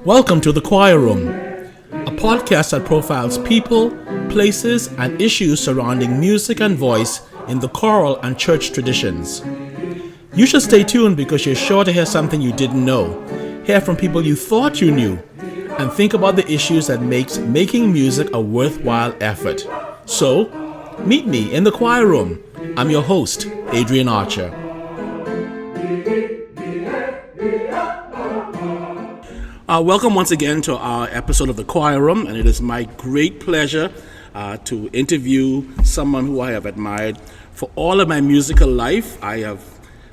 Welcome to the Choir Room, a podcast that profiles people, places, and issues surrounding music and voice in the choral and church traditions. You should stay tuned because you're sure to hear something you didn't know, hear from people you thought you knew, and think about the issues that makes making music a worthwhile effort. So, meet me in the Choir Room. I'm your host, Adrian Archer. Welcome once again to our episode of the Choir Room, and it is my great pleasure to interview someone who I have admired for all of my musical life. I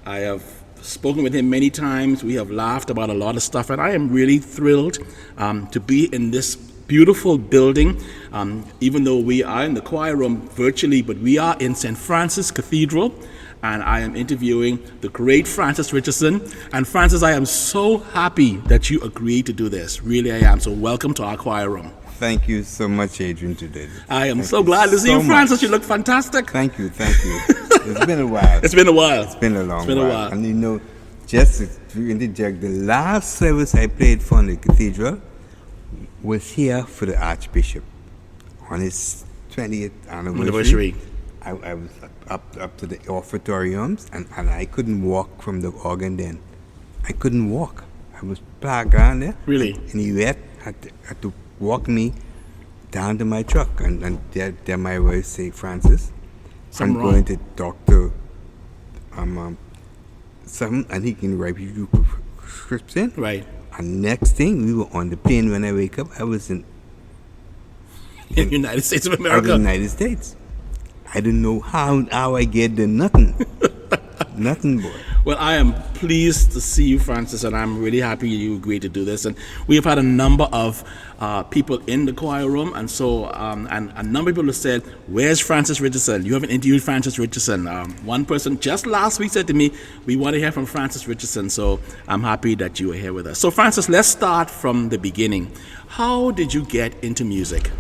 have spoken with him many times. We have laughed about a lot of stuff, and I am really thrilled to be in this beautiful building, even though we are in the Choir Room virtually, but we are in St. Francis Cathedral. And I am interviewing the great Francis Richardson. And Francis, I am so happy that you agreed to do this. Really, I am. So welcome to our Choir Room. Thank you so much, Adrian, today. I am so glad to see you, Francis. You look fantastic. Thank you. It's been a while. It's been a while. It's been a long while. And you know, just to interject, the last service I played for in the cathedral was here for the Archbishop on his 20th anniversary. I was up to the offertoriums, and I couldn't walk from the organ then. I couldn't walk. I was plagued around there. Really? And he had to walk me down to my truck. And there my wife say, Francis, I'm going to talk to someone, and he can write you prescription. Right. And next thing, we were on the plane. When I wake up, I was in the United States of America. I was in the United States. I don't know how I get there. Nothing, boy. Well, I am pleased to see you, Francis, and I'm really happy you agreed to do this. And we have had a number of people in the Choir Room, and so and a number of people have said, "Where's Francis Richardson? You haven't interviewed Francis Richardson." One person just last week said to me, "We want to hear from Francis Richardson." So I'm happy that you are here with us. So, Francis, let's start from the beginning. How did you get into music?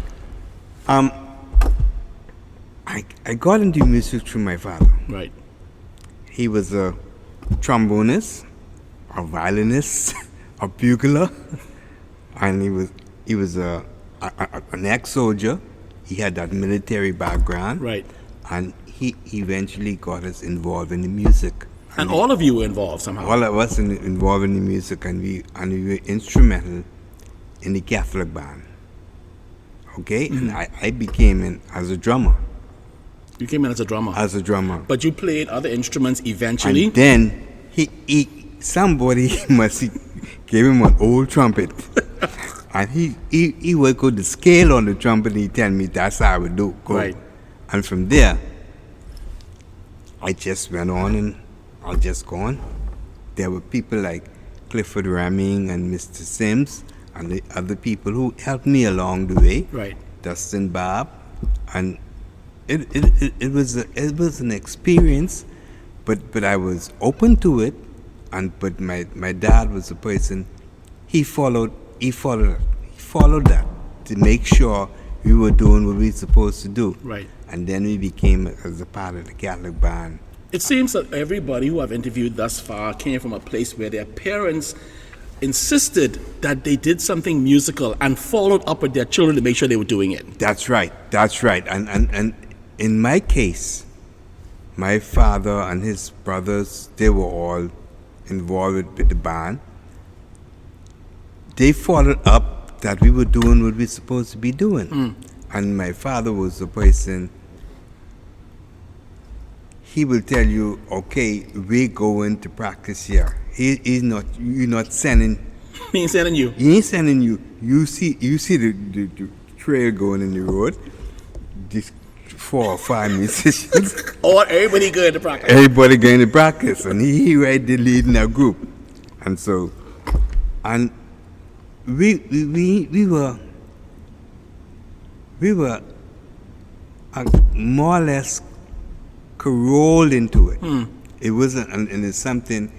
I got into music through my father. Right. He was a trombonist, a violinist, a bugler, and he was an ex-soldier. He had that military background. Right. And he eventually got us involved in the music. And all of you were involved somehow. All of us involved in the music, and we were instrumental in the Catholic band. Okay, mm-hmm. And I became in as a drummer. You came in as a drummer. As a drummer. But you played other instruments eventually. And then somebody gave him an old trumpet. And he would go to scale on the trumpet, and he tell me that's how I would do. Go. Right. And from there, I just went on and I just gone. There were people like Clifford Reming and Mr. Sims and the other people who helped me along the way. Right. Dustin Bob. And it was an experience, but I was open to it, but my dad was a person. He followed that to make sure we were doing what we were supposed to do. Right. And then we became as a part of the Catholic band. It seems that everybody who I've interviewed thus far came from a place where their parents insisted that they did something musical and followed up with their children to make sure they were doing it. That's right. And in my case, my father and his brothers, they were all involved with the band. They followed up that we were doing what we were supposed to be doing. Mm. And my father was the person, he will tell you, okay, we're going to practice here. You're not sending. He ain't sending you. He ain't sending you. You see the trail going in the road. This 4 or 5 musicians. Or everybody going to practice. Everybody going to practice, and he right there leading our group, and so, and we were more or less rolled into it. Hmm. It wasn't, and it's something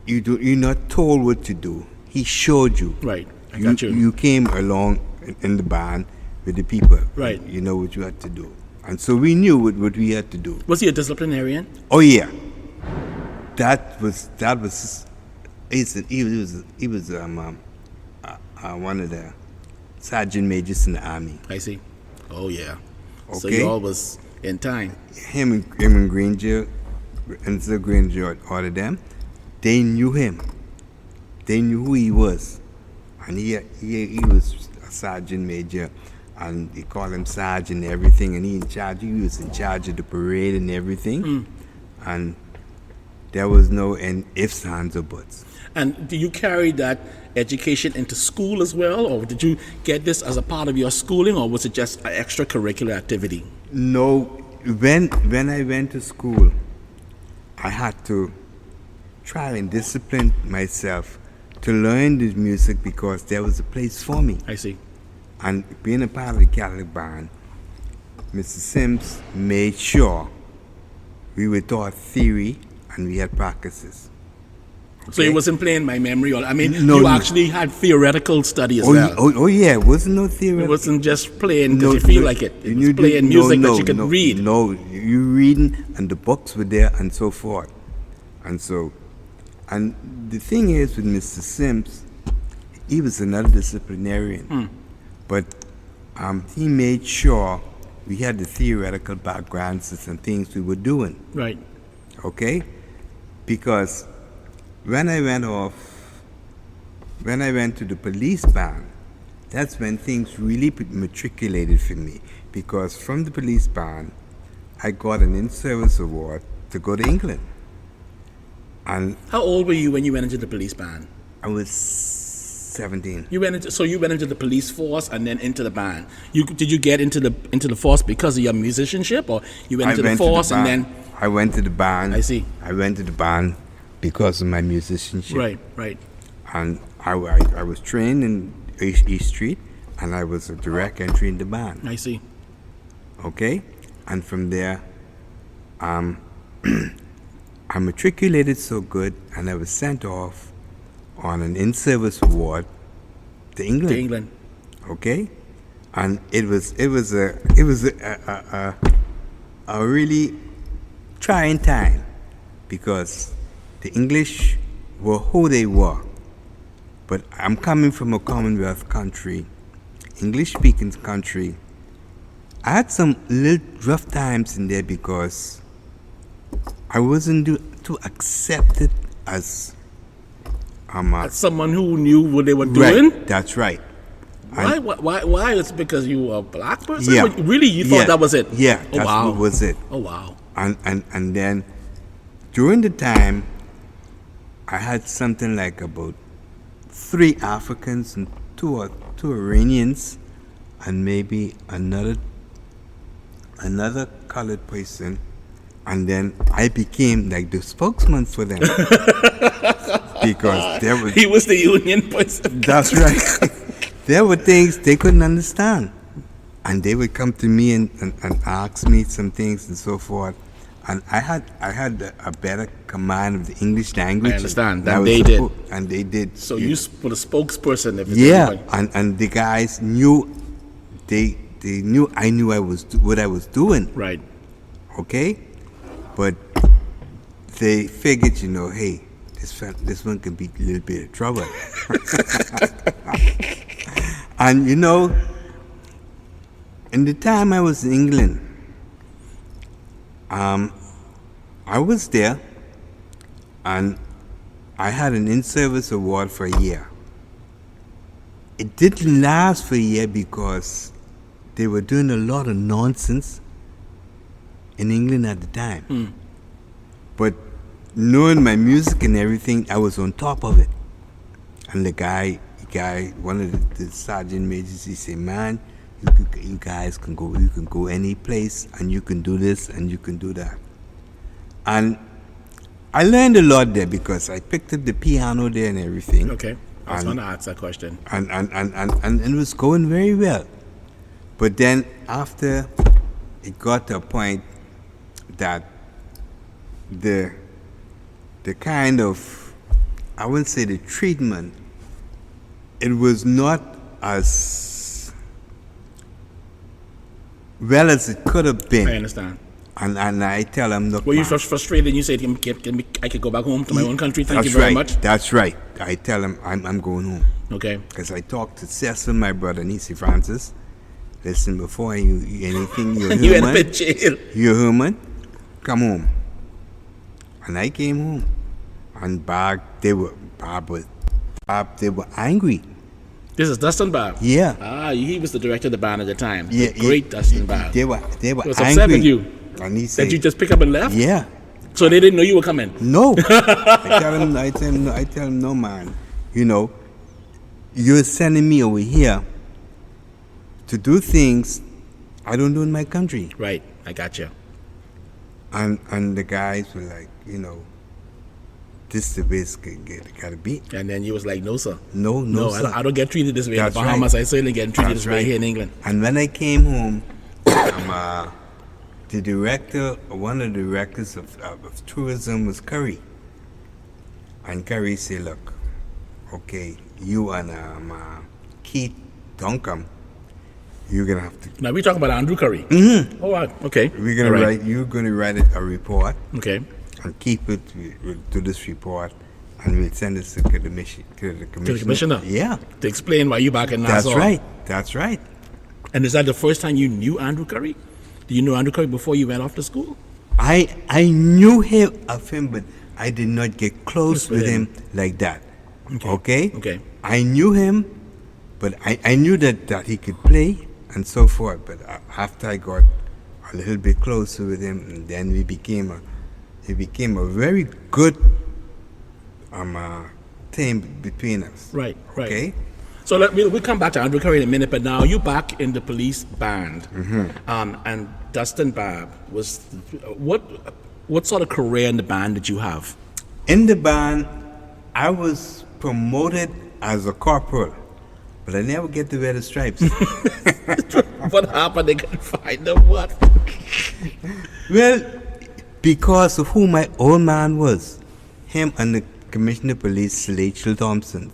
you're not told what to do. He showed you. Right. I got you. You came along in the band with the people. Right. You know what you had to do. And so we knew what we had to do. Was he a disciplinarian? Oh, yeah. That was he was one of the sergeant majors in the army. I see. Oh yeah. So Okay. you all was in time. Him and Granger, and Sir Granger, all of them, they knew him. They knew who he was, and he was a sergeant major, and they call him sergeant and everything, and he was in charge of the parade and everything, and there was no ifs, ands, or buts. And do you carry that education into school as well, or did you get this as a part of your schooling, or was it just an extracurricular activity? No, when I went to school, I had to try and discipline myself to learn this music because there was a place for me. I see. And being a part of the Catholic band, Mr. Sims made sure we were taught theory and we had practices. So it wasn't playing by memory, or you No. actually had theoretical study as Oh, well. oh yeah, it wasn't no theory. It wasn't just playing because you feel like it. It was playing music that you could read. No, you reading, and the books were there, and so forth. And the thing is with Mr. Sims, he was another disciplinarian, but he made sure we had the theoretical backgrounds and some things we were doing. Right. Okay, because when I went to the police band, that's when things really matriculated for me. Because from the police band, I got an in-service award to go to England. And How old were you when you went into the police band? I was 17. You went into the police force and then into the band. Did you get into the force because of your musicianship, or you went into the force and then? I went to the band. I see. I went to the band because of my musicianship. Right. And I was trained in East Street, and I was a direct entry in the band. I see. Okay? And from there, I matriculated so good, and I was sent off on an in-service award to England. To England. Okay? And it was a really trying time, because the English were who they were. But I'm coming from a Commonwealth country, English-speaking country. I had some little rough times in there because I wasn't too accepted as As someone who knew what they were doing. Right, that's right. Why? It's because you were a black person? Yeah. Really? You thought that was it? Yeah, Oh, that wow. was it. Oh, wow. And then during the time, I had something like about 3 Africans and two Iranians, and maybe another colored person, and then I became like the spokesman for them. Because He was the union person. that's right. There were things they couldn't understand, and they would come to me and ask me some things and so forth. And I had a better command of the English language. I understand. than They did. And they did. So you were the spokesperson. Yeah, and the guys knew, they knew I knew what I was doing. Right. Okay, but they figured, hey, this one can be a little bit of trouble. And in the time I was in England, I was there, and I had an in-service award for a year. It didn't last for a year because they were doing a lot of nonsense in England at the time. But knowing my music and everything, I was on top of it. And the guy, one of the sergeant majors, he said, "Man, you guys can go any place, and you can do this and you can do that." And I learned a lot there because I picked up the piano there and everything. Okay. I was going to ask that question. And it was going very well. But then after it got to a point that the kind of, I wouldn't say the treatment, it was not as well as it could have been. I understand. And I tell him, look, Were you man, frustrated and you said, I could go back home to my own country? Thank you that's very right. much. That's right. I tell him I'm going home. Okay. Because I talked to Cecil, my brother, and he said, Francis, listen, before anything, you're You end up human. in jail. You're human. Come home. And I came home. And they were angry. This is Dustin Babb. Yeah. Ah, he was the director of the band at the time. Yeah, The great Dustin Babb. They were He was angry. upset with you. And he said, That you just pick up and left? yeah. So they didn't know you were coming? No. I tell him, no, man. You know, you're sending me over here to do things I don't do in my country. Right. I got you. And the guys were like, you know, this is the way it's gotta be. And then you was like, no, sir. No, sir. I don't get treated this way That's in the Bahamas. right. I certainly get treated That's this way right. here in England. And when I came home, one of the directors of tourism was Curry. And Curry said, look, okay, you and Keith Duncombe, you're going to have to... Now, we're talking about Andrew Curry. Mm-hmm. Oh, right. Okay. You're going to write a report Okay. and keep it to this report, and we'll send it to the commissioner. To the commissioner? Yeah. To explain why you back in Nassau. That's right. And is that the first time you knew Andrew Curry? Did you know Andrew Curry before you went off to school? I knew of him, but I did not get close with him like that. Okay? Okay. I knew him, but I knew that he could play and so forth. But after I got a little bit closer with him, and then he became a very good team between us. Right. Okay? So we'll come back to Andrew Curry in a minute, but now you're back in the police band. And Dustin Babb was... What sort of career in the band did you have? In the band, I was promoted as a corporal, but I never get to wear the stripes. What happened? They couldn't find them. What? Well, because of who my old man was, him and the Commissioner of Police, Rachel Thompson,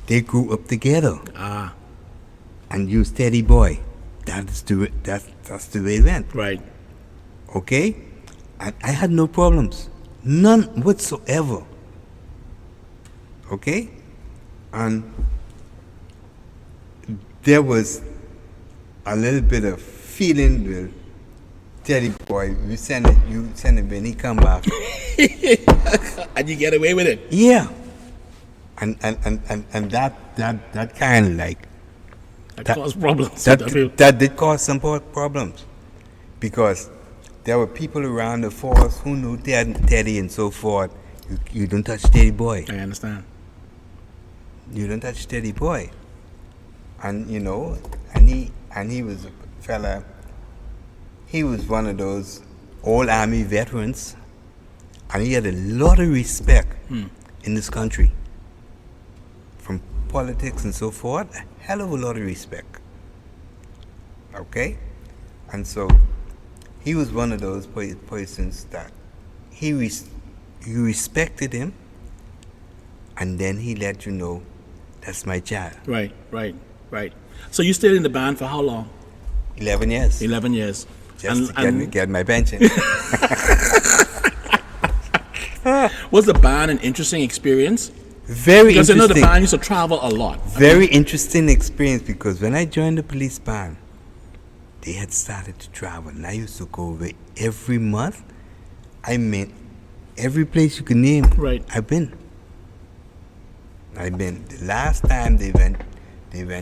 they grew up together. And you steady boy. That's the way it went. Right. Okay? And I had no problems. None whatsoever. Okay? And there was a little bit of feeling with Teddy boy, you send it when he come back. And you get away with it. Yeah. And that kind of like That caused problems. that did cause some problems, because there were people around the force who knew Teddy and so forth. You don't touch Teddy boy. I understand. You don't touch Teddy boy. And you know, and he was a fella. He was one of those old army veterans, and he had a lot of respect in this country. From politics and so forth, a hell of a lot of respect. Okay? And so he was one of those persons that you respected him, and then he let you know, that's my child. Right. So you stayed in the band for how long? 11 years. 11 years. Just to get my pension. Was the band an interesting experience? Very because interesting. I know the band used to travel a lot. Very interesting experience, because when I joined the police band, they had started to travel, and I used to go away every month. I mean, every place you can name. Right. I've been. The last time they went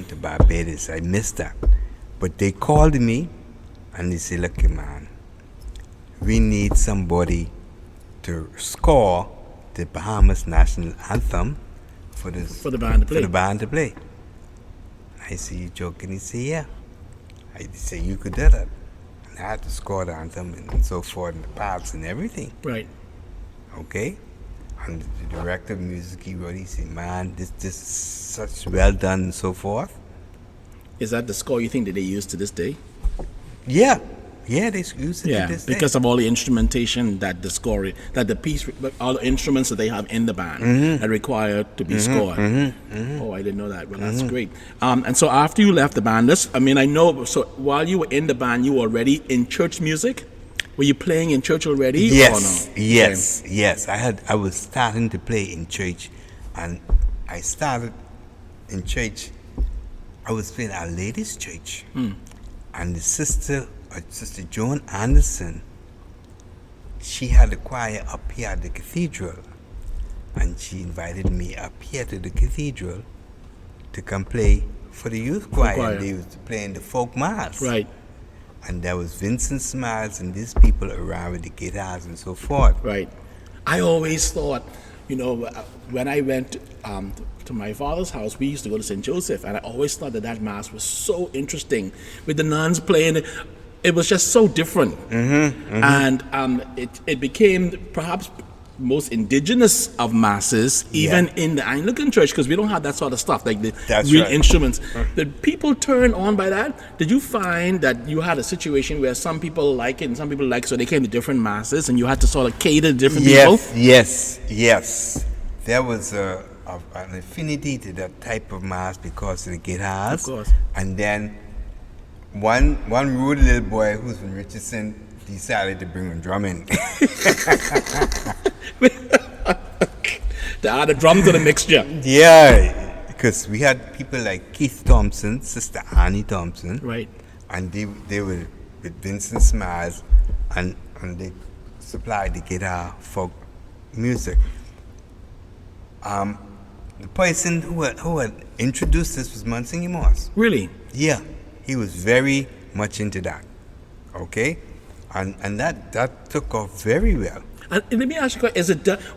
to Barbados. I missed that, but they called me, and they said, "Look, man, we need somebody to score the Bahamas national anthem for the band to play." I say, "You joking?" He said, "Yeah." I say, "You could do that." And I had to score the anthem and so forth, and the parts and everything. Right. Okay? And the director of music, he wrote, he said, "Man, this is such well done," and so forth. Is that the score you think that they use to this day? Yeah, they use it to this day. Because of all the instrumentation that the piece, all the instruments that they have in the band are required to be scored. Oh, I didn't know that. Well, that's great. And so after you left the band, I know. So while you were in the band, you were already in church music. Were you playing in church already? Yes, or no? yes. I was starting to play in church, and I started in church. I was playing Our Lady's Church, and the Sister Joan Anderson, she had a choir up here at the cathedral, and she invited me up here to the cathedral to come play for the youth choir. They was playing the folk mass. Right. And there was Vincent Smiles and these people around with the guitars and so forth. Right. I always thought, when I went to my father's house, we used to go to St. Joseph, and I always thought that mass was so interesting with the nuns playing. It was just so different. And it became perhaps most indigenous of masses, even in the Anglican church, because we don't have that sort of stuff, like the real instruments. Did people turn on by that? Did you find that you had a situation where some people like it and some people like it, so they came to different masses and you had to sort of cater to different people? Yes. There was an affinity to that type of mass because of the guitars. Of course. And then one rude little boy who's from Richardson decided to bring a drum in. To add a drum to the mixture. Yeah, because we had people like Keith Thompson, Sister Annie Thompson. Right. And they were with Vincent Smiles, and they supplied the guitar folk music. The person who had introduced this was Monsignor Morse. Really? Yeah, he was very much into that. Okay? And that took off very well. And let me ask you,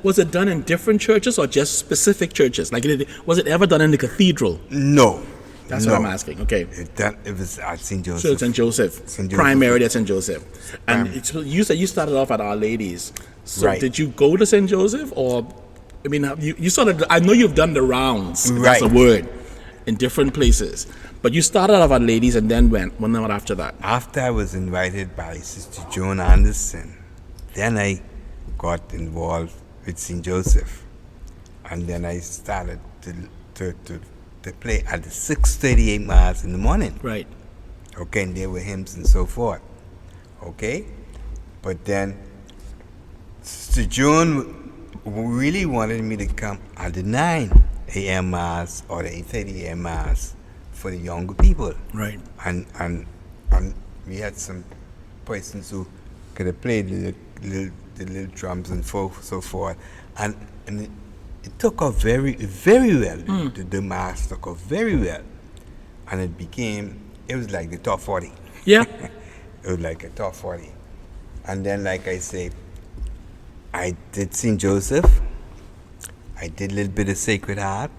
was it done in different churches or just specific churches? Like, was it ever done in the cathedral? No. That's what I'm asking. Okay. It was at St. Joseph. So St. Joseph. Primarily at St. Joseph. And you said you started off at Our Lady's. So right. Did you go to St. Joseph, or you sort of? I know you've done the rounds. If that's a word, in different places. But you started off at Ladies and then went after that? After I was invited by Sister Joan Anderson, then I got involved with St. Joseph. And then I started to play at the 6:38 Mass in the morning. Right. Okay, and there were hymns and so forth. Okay? But then Sister Joan really wanted me to come at the 9 a.m. Mass or the 8:30 a.m. Mass for the younger people. Right. And we had some persons who could have played the little drums and so forth. And it took off very, very well. The Mass took off very well. And it was like the top 40. Yeah. It was like a top 40. And then, like I say, I did St. Joseph. I did a little bit of Sacred Heart.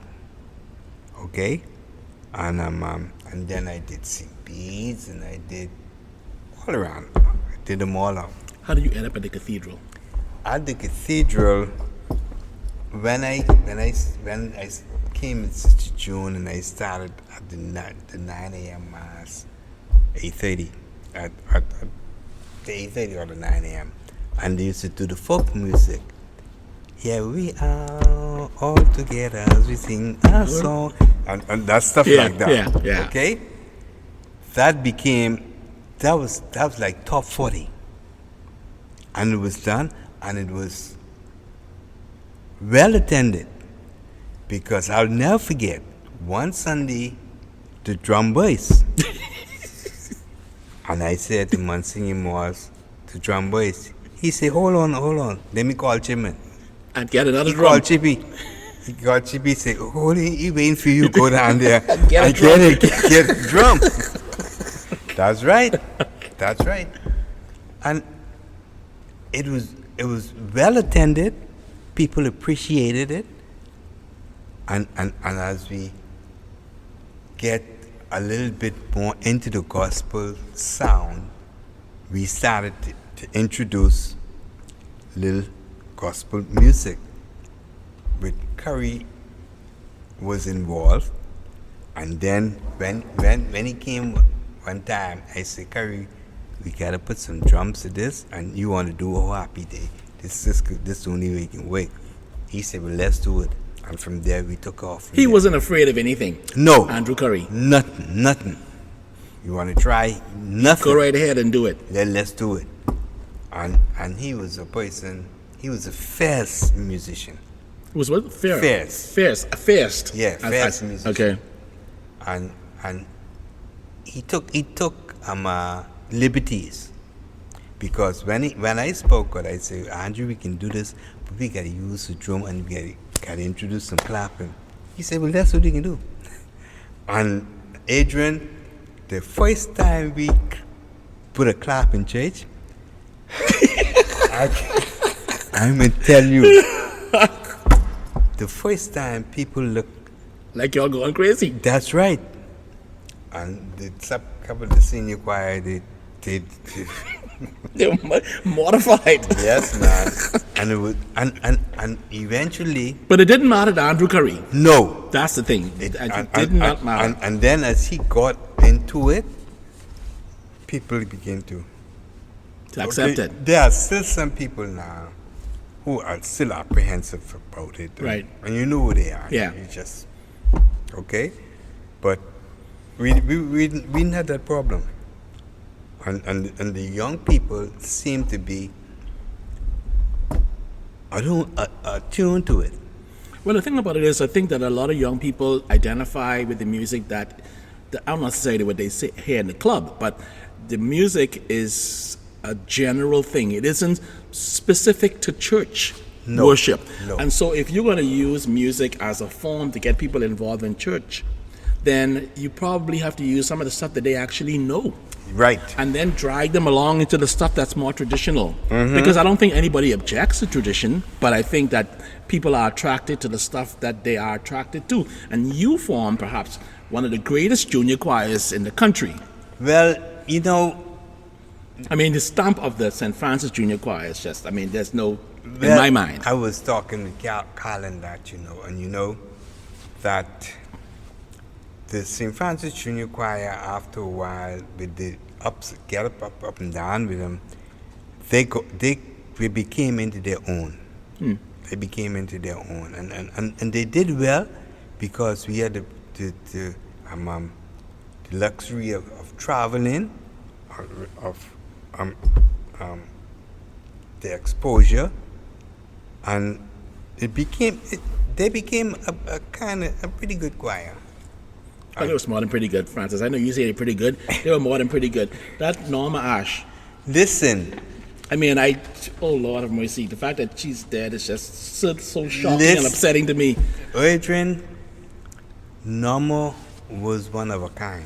Okay? And then I did St. Bede's, and I did all around. I did them all out. How did you end up at the cathedral? At the cathedral, when I came in Sister June and I started at the 9 a.m. Mass, 8:30, at the 8:30 or the 9 a.m. And they used to do the folk music. Here we are all together as we sing our song, and that stuff like that. Yeah. Okay, that was like top 40, and it was done, and it was well attended, because I'll never forget one Sunday the drum bass, and I said to Monsignor Morse, the drum bass. He said, hold on, let me call Chipman. And get another drum. He called Chippy, said, he waiting for you, go down there and get a drum. That's right. And it was well attended, people appreciated it, and as we get a little bit more into the gospel sound, we started to introduce little gospel music. With Curry was involved, and then when he came one time, I said, Curry, we gotta put some drums to this, and you want to do a happy day. This is the only way you can work. He said, well, let's do it. And from there we took off. He wasn't afraid of anything. No. Andrew Curry. Nothing. You want to try? Nothing. Go right ahead and do it. Then let's do it. and he was a person. He was a fierce musician. It was what? Fierce. Fierce. Yeah, fierce musician. Okay. And he took liberties, because when I spoke, I said, Andrew, we can do this, but we gotta use the drum and we gotta introduce some clapping. He said, well, that's what we can do. And Adrian, the first time we put a clap in church, I'm gonna tell you, the first time people looked like y'all going crazy. That's right. And the couple of the senior choir, they They were mortified. yes, man. And it was, and eventually. But it didn't matter to Andrew Curry. No. That's the thing. It did not matter. And then as he got into it, people began to accept it. There are still some people now who are still apprehensive about it. Right. And you know who they are. Yeah. You just, okay? But we didn't have that problem. And the young people seem to be attuned to it. Well, the thing about it is, I think that a lot of young people identify with the music that I don't necessarily what they say here in the club, but the music is a general thing. It isn't specific to church worship. No. And so if you're going to use music as a form to get people involved in church, then you probably have to use some of the stuff that they actually know. Right. And then drag them along into the stuff that's more traditional. Because I don't think anybody objects to tradition, but I think that people are attracted to the stuff that they are attracted to. And you form perhaps one of the greatest junior choirs in the country. Well, you know, I mean, the stamp of the St. Francis Junior Choir is just, I mean, there's no, in well, my mind. I was talking with Colin that, and you know that the St. Francis Junior Choir, after a while, with the get up and down with them, they became into their own. They became into their own, and they did well, because we had the luxury of traveling, of the exposure, and they became a kind of a pretty good choir. I think it was more than pretty good, Francis. I know you say they're pretty good. They were more than pretty good. That Norma Ash. Listen. I mean, oh Lord have mercy. The fact that she's dead is just so shocking and upsetting to me. Adrian, Norma was one of a kind.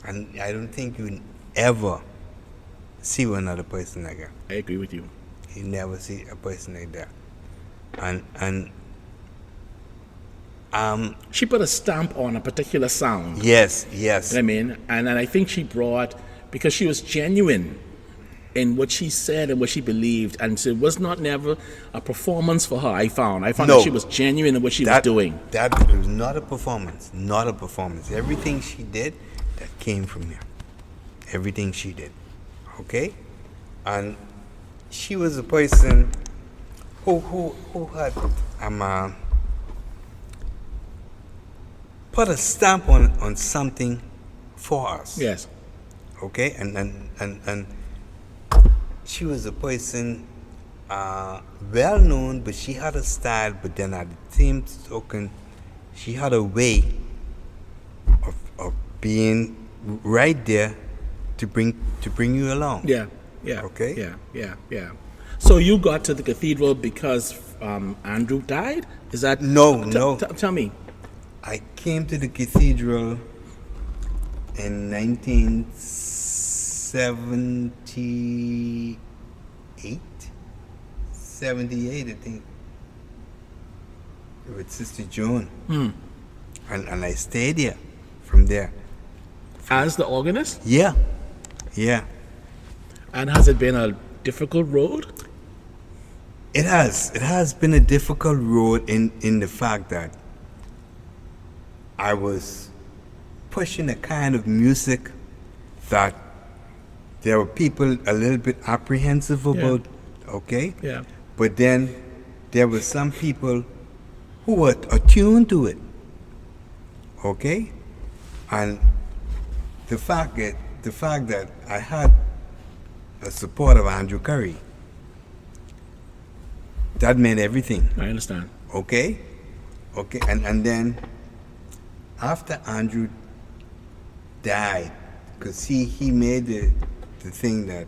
And I don't think you'll ever see another person like her. I agree with you. You never see a person like that. And she put a stamp on a particular sound. Yes. You know what I mean? And I think she brought, because she was genuine in what she said and what she believed, and so it was not never a performance for her. I found no, that she was genuine in what she was doing. That was not a performance. Everything she did, that came from her. Everything she did. Okay? And she was a person who had put a stamp on something for us. Yes. Okay? And she was a person well known, but she had a style, but then at the same token, she had a way of being right there to bring you along. Yeah. Okay? Yeah. So you got to the cathedral because Andrew died? Is that... No. Tell me. I came to the cathedral in 1978, I think, with Sister Joan. And I stayed here from there. As the organist? Yeah. And has it been a difficult road? It has been a difficult road in the fact that I was pushing a kind of music that there were people a little bit apprehensive about, okay? Yeah. But then there were some people who were attuned to it, okay? And the fact that I had a supporter of Andrew Curry. That meant everything. I understand. Okay? Okay, and then after Andrew died, because he made the thing that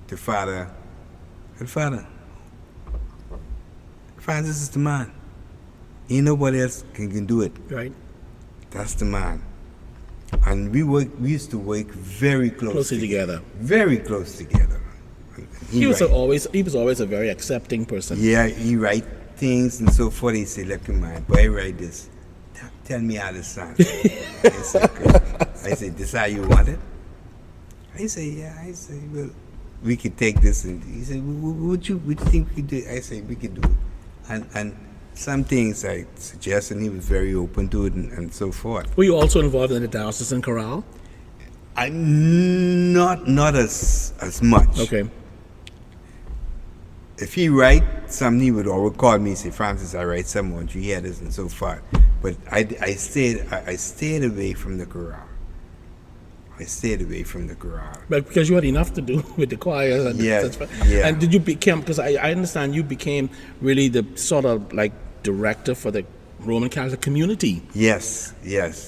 the father, Francis is the man. Ain't nobody else can do it. Right. That's the man. And we used to work very closely together. Very close together. He was always a very accepting person. Yeah, he write things and so forth. He say, look, man, boy, write this. Tell me how to sound. I say, this how you want it? I say, yeah. I say, well, we could take this. And he said, would you think we could do it? I say, we could do it. And some things I suggested, and he was very open to it and so forth. Were you also involved in the diocesan chorale? Not as much. Okay. If he write something, he would always call me and say, Francis, I write something on you, hear this and so forth. But I stayed away from the chorale. But because you had enough to do with the choir. And yeah. And did you become, because I understand you became really the sort of like director for the Roman Catholic community. Yes.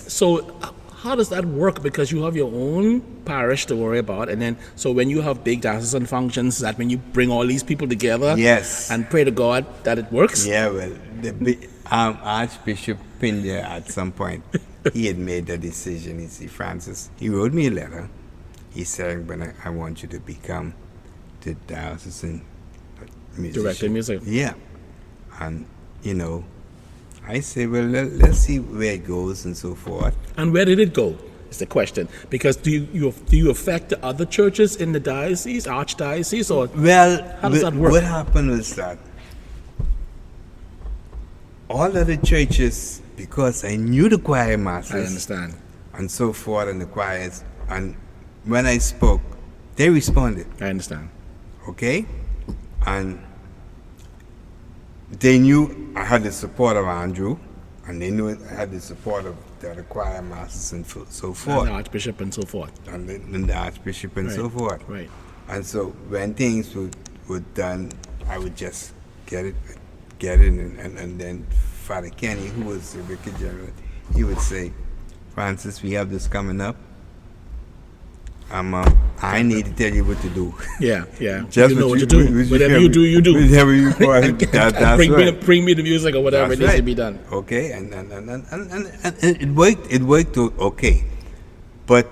So how does that work? Because you have your own parish to worry about, and then so when you have big diocesan functions, that when you bring all these people together, yes, and pray to God that it works. Yeah, well, the Archbishop Pindia at some point, he had made the decision. He said, Francis, he wrote me a letter. He said, "But I want you to become the diocesan musician. Director of music." Yeah, and I say, well, let's see where it goes and so forth. And where did it go? Is the question. Because do you affect the other churches in the diocese, archdiocese, or how does that work? What happened was that all of the churches, because I knew the choir masters, I understand, and so forth, and the choirs, and when I spoke, they responded. I understand. Okay, and they knew I had the support of Andrew, and they knew I had the support of the other choir masters and so forth. And the Archbishop and so forth. And the Archbishop and so forth. Right. And so when things were done, I would just get it, and then Father Kenny, who was the Vicar General, he would say, Francis, we have this coming up. I need to tell you what to do. Yeah. Just you know what to do. Whatever you do, you do. Whatever you want. That's right. Bring me the music or whatever needs to be done. Okay, and it worked. It worked okay, but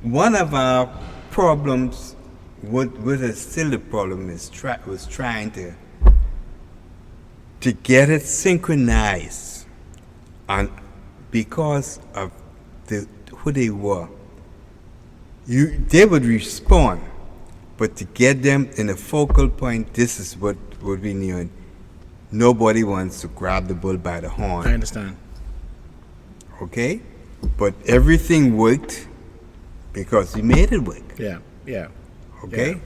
one of our problems, what is still the problem, was trying to get it synchronized, and because of who they were. They would respond, but to get them in a focal point, this is what we knew. Nobody wants to grab the bull by the horn. I understand. Okay? But everything worked because we made it work. Yeah. Okay? Yeah.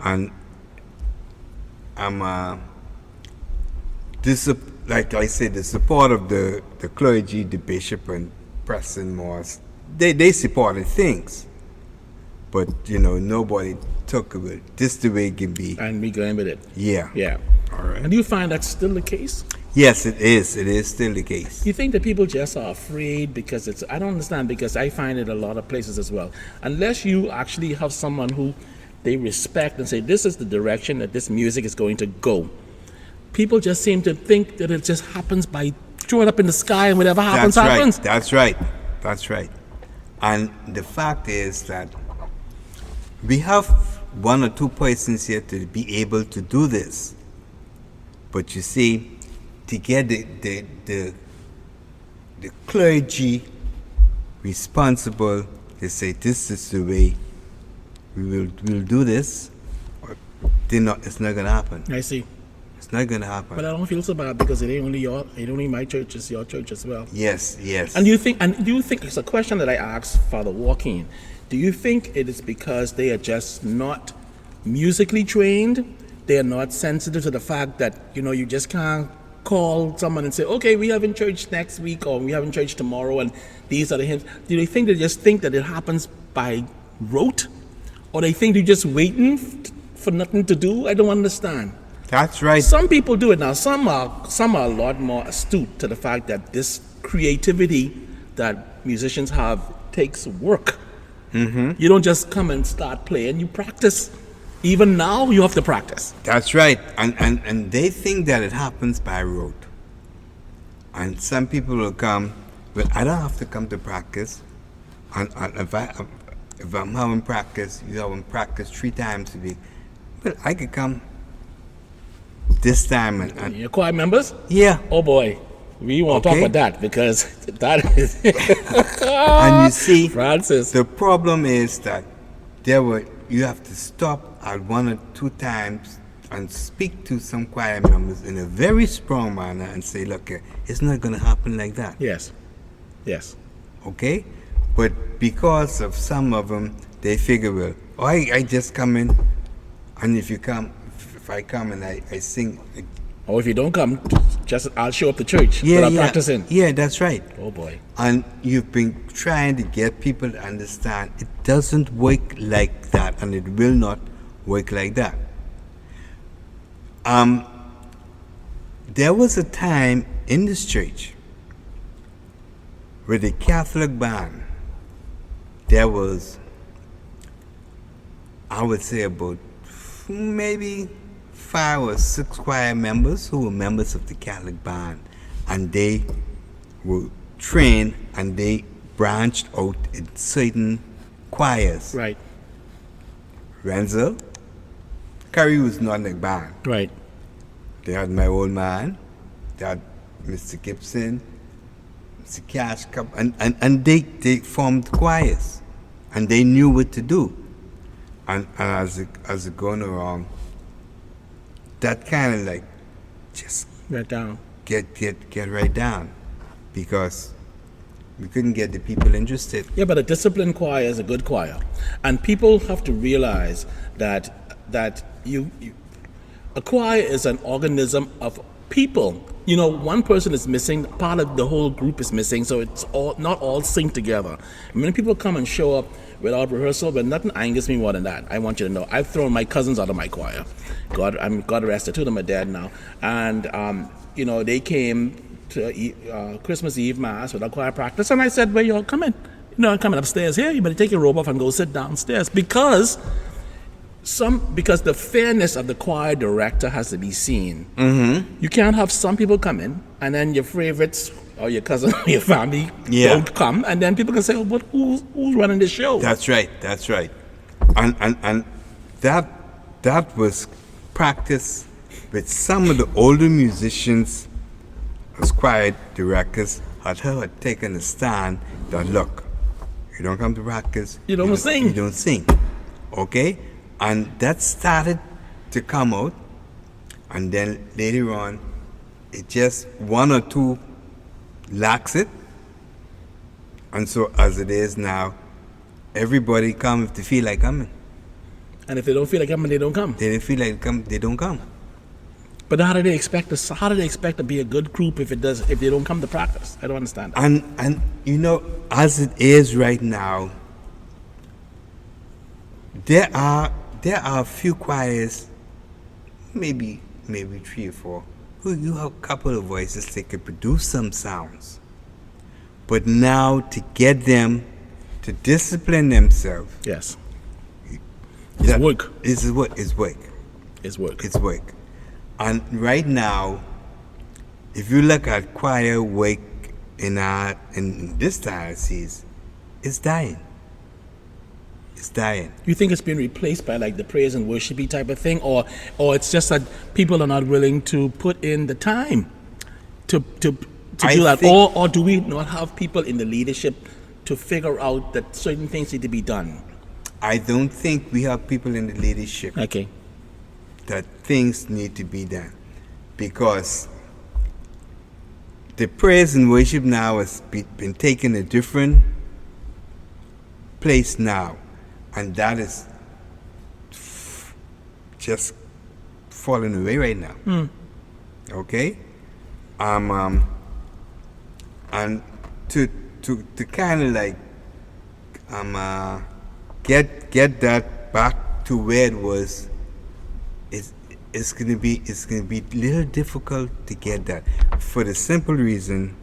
And like I said, the support of the clergy, the bishop, and Preston Morris, they supported things. But, nobody took it. This is the way it can be. And we going with it. Yeah. All right. And do you find that's still the case? Yes, it is. It is still the case. You think that people just are afraid because I don't understand, because I find it a lot of places as well. Unless you actually have someone who they respect and say, this is the direction that this music is going to go. People just seem to think that it just happens by throwing it up in the sky and whatever happens, happens. That's right. And the fact is that we have one or two persons here to be able to do this. But you see, to get the clergy responsible to say this is the way we'll do this, it's not going to happen. I see. It's not going to happen. But I don't feel so bad because it ain't only my church, it's your church as well. Yes. And do you think it's a question that I asked Father Joaquin. Do you think it is because they are just not musically trained? They are not sensitive to the fact that, you just can't call someone and say, okay, we have in church next week or we have in church tomorrow and these are the hymns. Do you think they just think that it happens by rote? Or they think they're just waiting for nothing to do? I don't understand. That's right. Some people do it now. Some are a lot more astute to the fact that this creativity that musicians have takes work. You don't just come and start playing. You practice. Even now, you have to practice. That's right. And they think that it happens by rote. And some people will come, but I don't have to come to practice. And if I'm having practice, you having practice 3 times a week. But I could come this time and Your choir members? yeah. Oh boy, we won't talk about that because that is. And you see, Francis. the problem is that you have to stop at 1 or 2 times and speak to some choir members in a very strong manner and say, look, it's not going to happen like that. Yes. Okay? But because of some of them, they figure, well, I just come in, and if I come and I sing. Or if you don't come, I'll show up to church without practicing. Yeah, that's right. Oh boy. And you've been trying to get people to understand it doesn't work like that, and it will not work like that. There was a time in this church with the Catholic band. There was, I would say, about maybe 5 or 6 choir members who were members of the Catholic band, and they were trained and they branched out in certain choirs. Right. Renzel, Curry was not in the band. Right. They had my old man, they had Mr. Gibson, Mr. Cash Cup, and they formed choirs, and they knew what to do. And as it going around, that kind of like just Right down. get right down, because we couldn't get the people interested. Yeah, but a disciplined choir is a good choir, and people have to realize that a choir is an organism of people. You know, one person is missing, part of the whole group is missing, so it's not all synced together. Many people come and show up without rehearsal, but nothing angers me more than that. I want you to know, I've thrown my cousins out of my choir. God rest it, 2 of them are dead now. And, they came to Christmas Eve Mass without choir practice, and I said, well, y'all coming? I'm coming upstairs here, you better take your robe off and go sit downstairs, because the fairness of the choir director has to be seen. You can't have some people come in and then your favorites or your cousin or your family don't come, and then people can say, "Oh, but who's running the show?" That's right. And that was practice with some of the older musicians as choir directors had taken a stand that, look, you don't come to practice, you don't sing. You don't sing. Okay? And that started to come out, and then later on, it just 1 or 2 lacks it, and so as it is now, everybody come if they feel like coming. And if they don't feel like coming, they don't come. They don't feel like come, they don't come. But how do they expect to be a good group if they don't come to practice? I don't understand that. And as it is right now, there are a few choirs, maybe 3 or 4, who you have a couple of voices, they can produce some sounds. But now to get them to discipline themselves, yes, it's work. It's work. It's work. And right now, if you look at choir work in this diocese, it's dying. It's dying. You think it's been replaced by like the praise and worshipy type of thing, or it's just that people are not willing to put in the time to do that, or do we not have people in the leadership to figure out that certain things need to be done? I don't think we have people in the leadership. Okay. That things need to be done, because the praise and worship now has been taken a different place now, and that is just falling away right now. Okay, and to kind of like get that back to where it was, it's gonna be a little difficult to get that, for the simple reason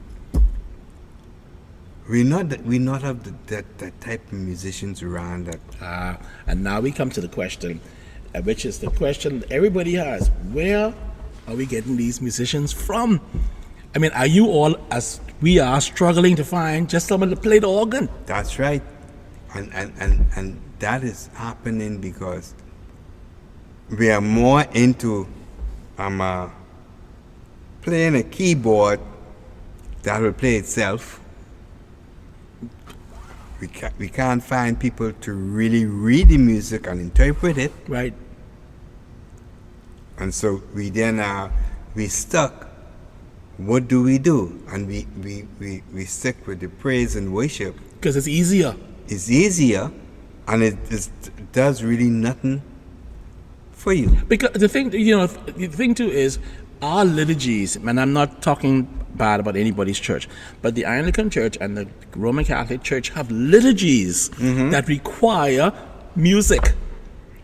we not have that type of musicians around that. And now we come to the question, which is the question everybody has: where are we getting these musicians from? I mean, are you all, as we are, struggling to find just someone to play the organ? That's right, and that is happening because we are more into playing a keyboard that will play itself. We can't find people to really read the music and interpret it. Right. And so we stuck. What do? And we stick with the praise and worship. Because it's easier. It's easier, and it does really nothing for you. Because the thing too is, our liturgies, and I'm not talking bad about anybody's church, but the Anglican Church and the Roman Catholic Church have liturgies that require music.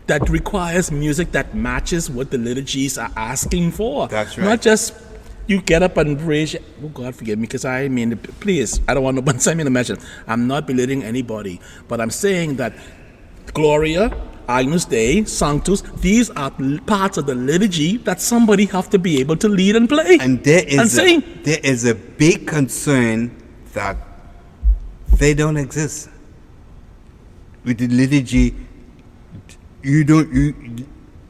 That requires music that matches what the liturgies are asking for. That's right. Not just you get up and praise. Oh, God forgive me, because I mean, please, I don't want nobody to send me to mention. I'm not belittling anybody, but I'm saying that Gloria, Agnus Dei, Sanctus, these are parts of the liturgy that somebody have to be able to lead and play. And there is a big concern that they don't exist. With the liturgy,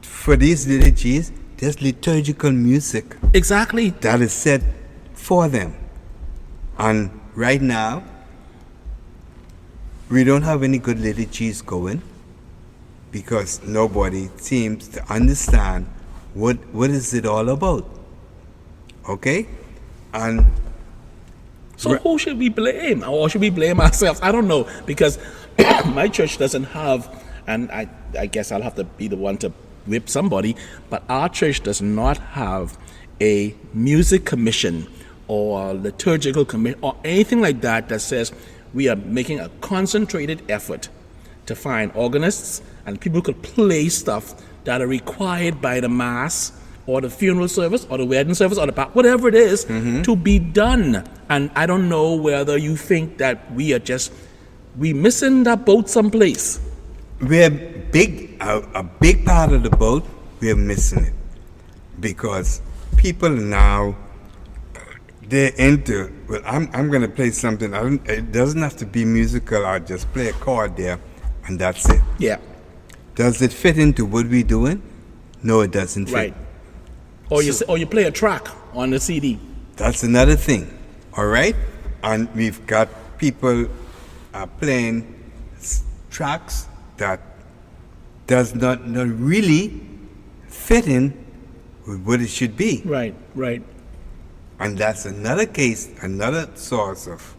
for these liturgies, there's liturgical music. Exactly. That is set for them. And right now, we don't have any good liturgies going, because nobody seems to understand what is it all about. Okay? And so who should we blame? Or should we blame ourselves? I don't know, because my church doesn't have, and I guess I'll have to be the one to whip somebody, but our church does not have a music commission or liturgical commission or anything like that that says we are making a concentrated effort to find organists and people who could play stuff that are required by the mass or the funeral service or the wedding service or the whatever it is to be done. And I don't know whether you think that we missing that boat someplace. We're a big part of the boat, we're missing it. Because people now, they're into, well, I'm going to play something. It doesn't have to be musical. I'll just play a chord there, and that's it. Yeah. Does it fit into what we're doing? No, it doesn't fit. Right. Or you play a track on the CD. That's another thing. All right? And we've got people playing tracks that does not really fit in with what it should be. Right. And that's another case, another source of,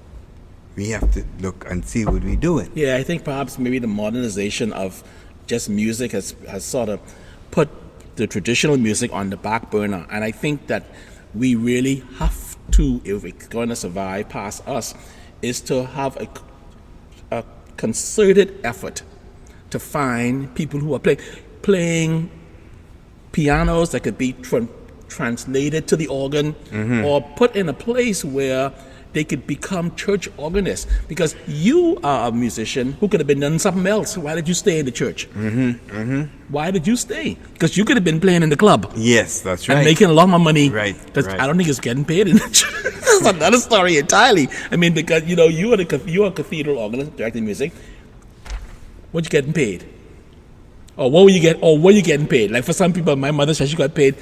we have to look and see what we're doing. Yeah, I think perhaps maybe the modernization of just music has sort of put the traditional music on the back burner. And I think that we really have to, if it's going to survive past us, is to have a concerted effort to find people who are playing pianos that could be translated to the organ or put in a place where they could become church organists. Because you are a musician who could have been done something else. Why did you stay in the church? Why did you stay? Because you could have been playing in the club. Yes, that's right. And making a lot more money. Right. I don't think it's getting paid in the church. That's another story entirely. I mean, because you are a cathedral organist directing music. What you getting paid? Or what were you getting paid? Like for some people, my mother said she got paid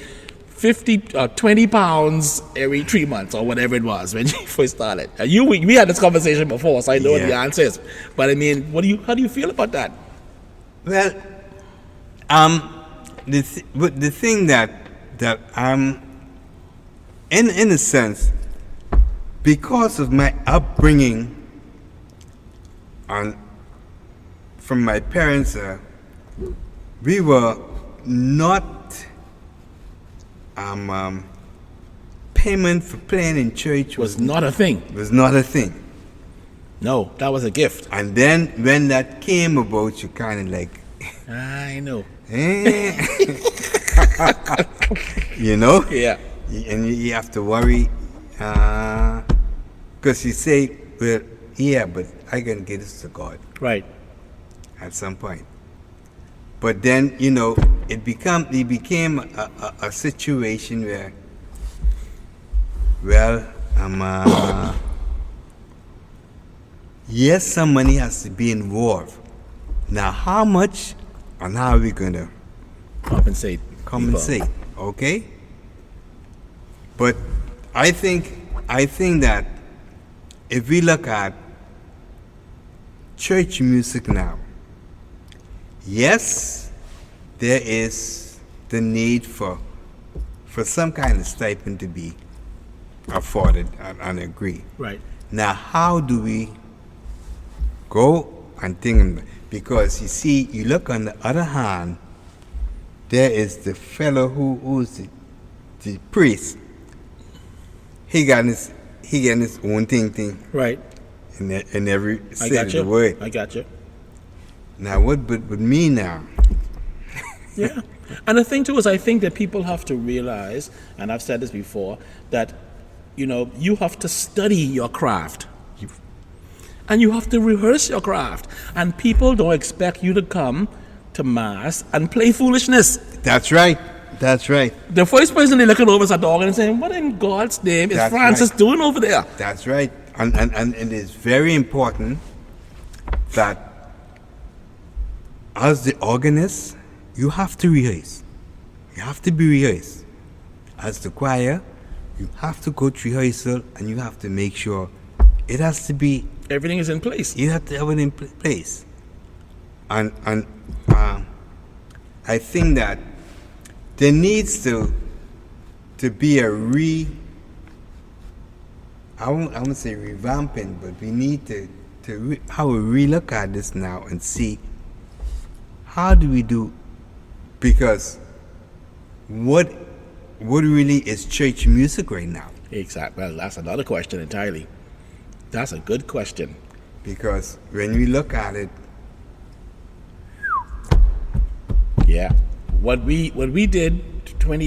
20 pounds every 3 months or whatever it was when she first started. We had this conversation before, so I know what the answer is. But I mean, how do you feel about that? Well, the thing that in a sense, because of my upbringing and from my parents, we were not payment for playing in church was not a thing. Was not a thing. No, that was a gift. And then when that came about, you kind of like, I know. You know? Yeah. And you have to worry. Because you say, well, yeah, but I can get this to God Right. at some point. But then, it became a situation where, well, yes, some money has to be involved. Now, how much and how are we going to Compensate. compensate? Okay? But I think that if we look at church music now, yes, there is the need for some kind of stipend to be afforded and agree. Right. Now, how do we go and think? Because you see, you look on the other hand, there is the fellow who's the priest. He got his own thing Right. in every I sense got of you. the word. I got you. Now, what with me now? Yeah. And the thing too is, I think that people have to realize, and I've said this before, that you have to study your craft. And you have to rehearse your craft. And people don't expect you to come to Mass and play foolishness. That's right. That's right. The first person they looking over is at the organ and saying, what in God's name is That's Francis right. doing over there? That's right. And it is very important that as the organist, you have to rehearse. You have to be rehearsed. As the choir, you have to go to rehearsal and you have to make sure it has to be. Everything is in place. You have to have it in place. And I think that there needs to be a I won't say revamping, but we need to how we relook at this now and see how do we do, because what really is church music right now? Exactly. Well, that's another question entirely. That's a good question. Because when we look at it, Yeah. What we did what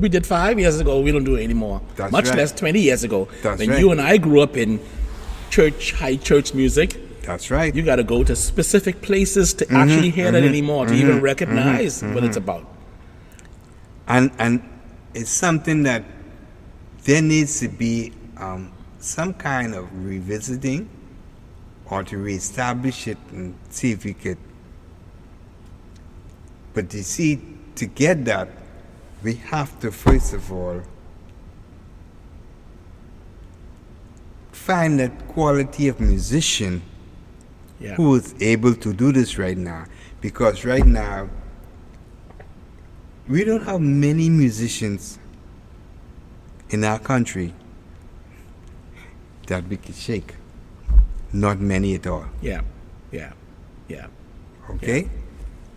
we did 5 years ago, we don't do it anymore. That's Much right. less 20 years ago. That's when right. you and I grew up in high church music, that's right. you got to go to specific places to actually hear that anymore, to even recognize what it's about. And it's something that there needs to be some kind of revisiting or to reestablish it and see if we could. But you see, to get that, we have to first of all find that quality of musician Yeah. who is able to do this right now. Because right now, we don't have many musicians in our country that we could shake. Not many at all. Yeah. Yeah. Yeah. Okay?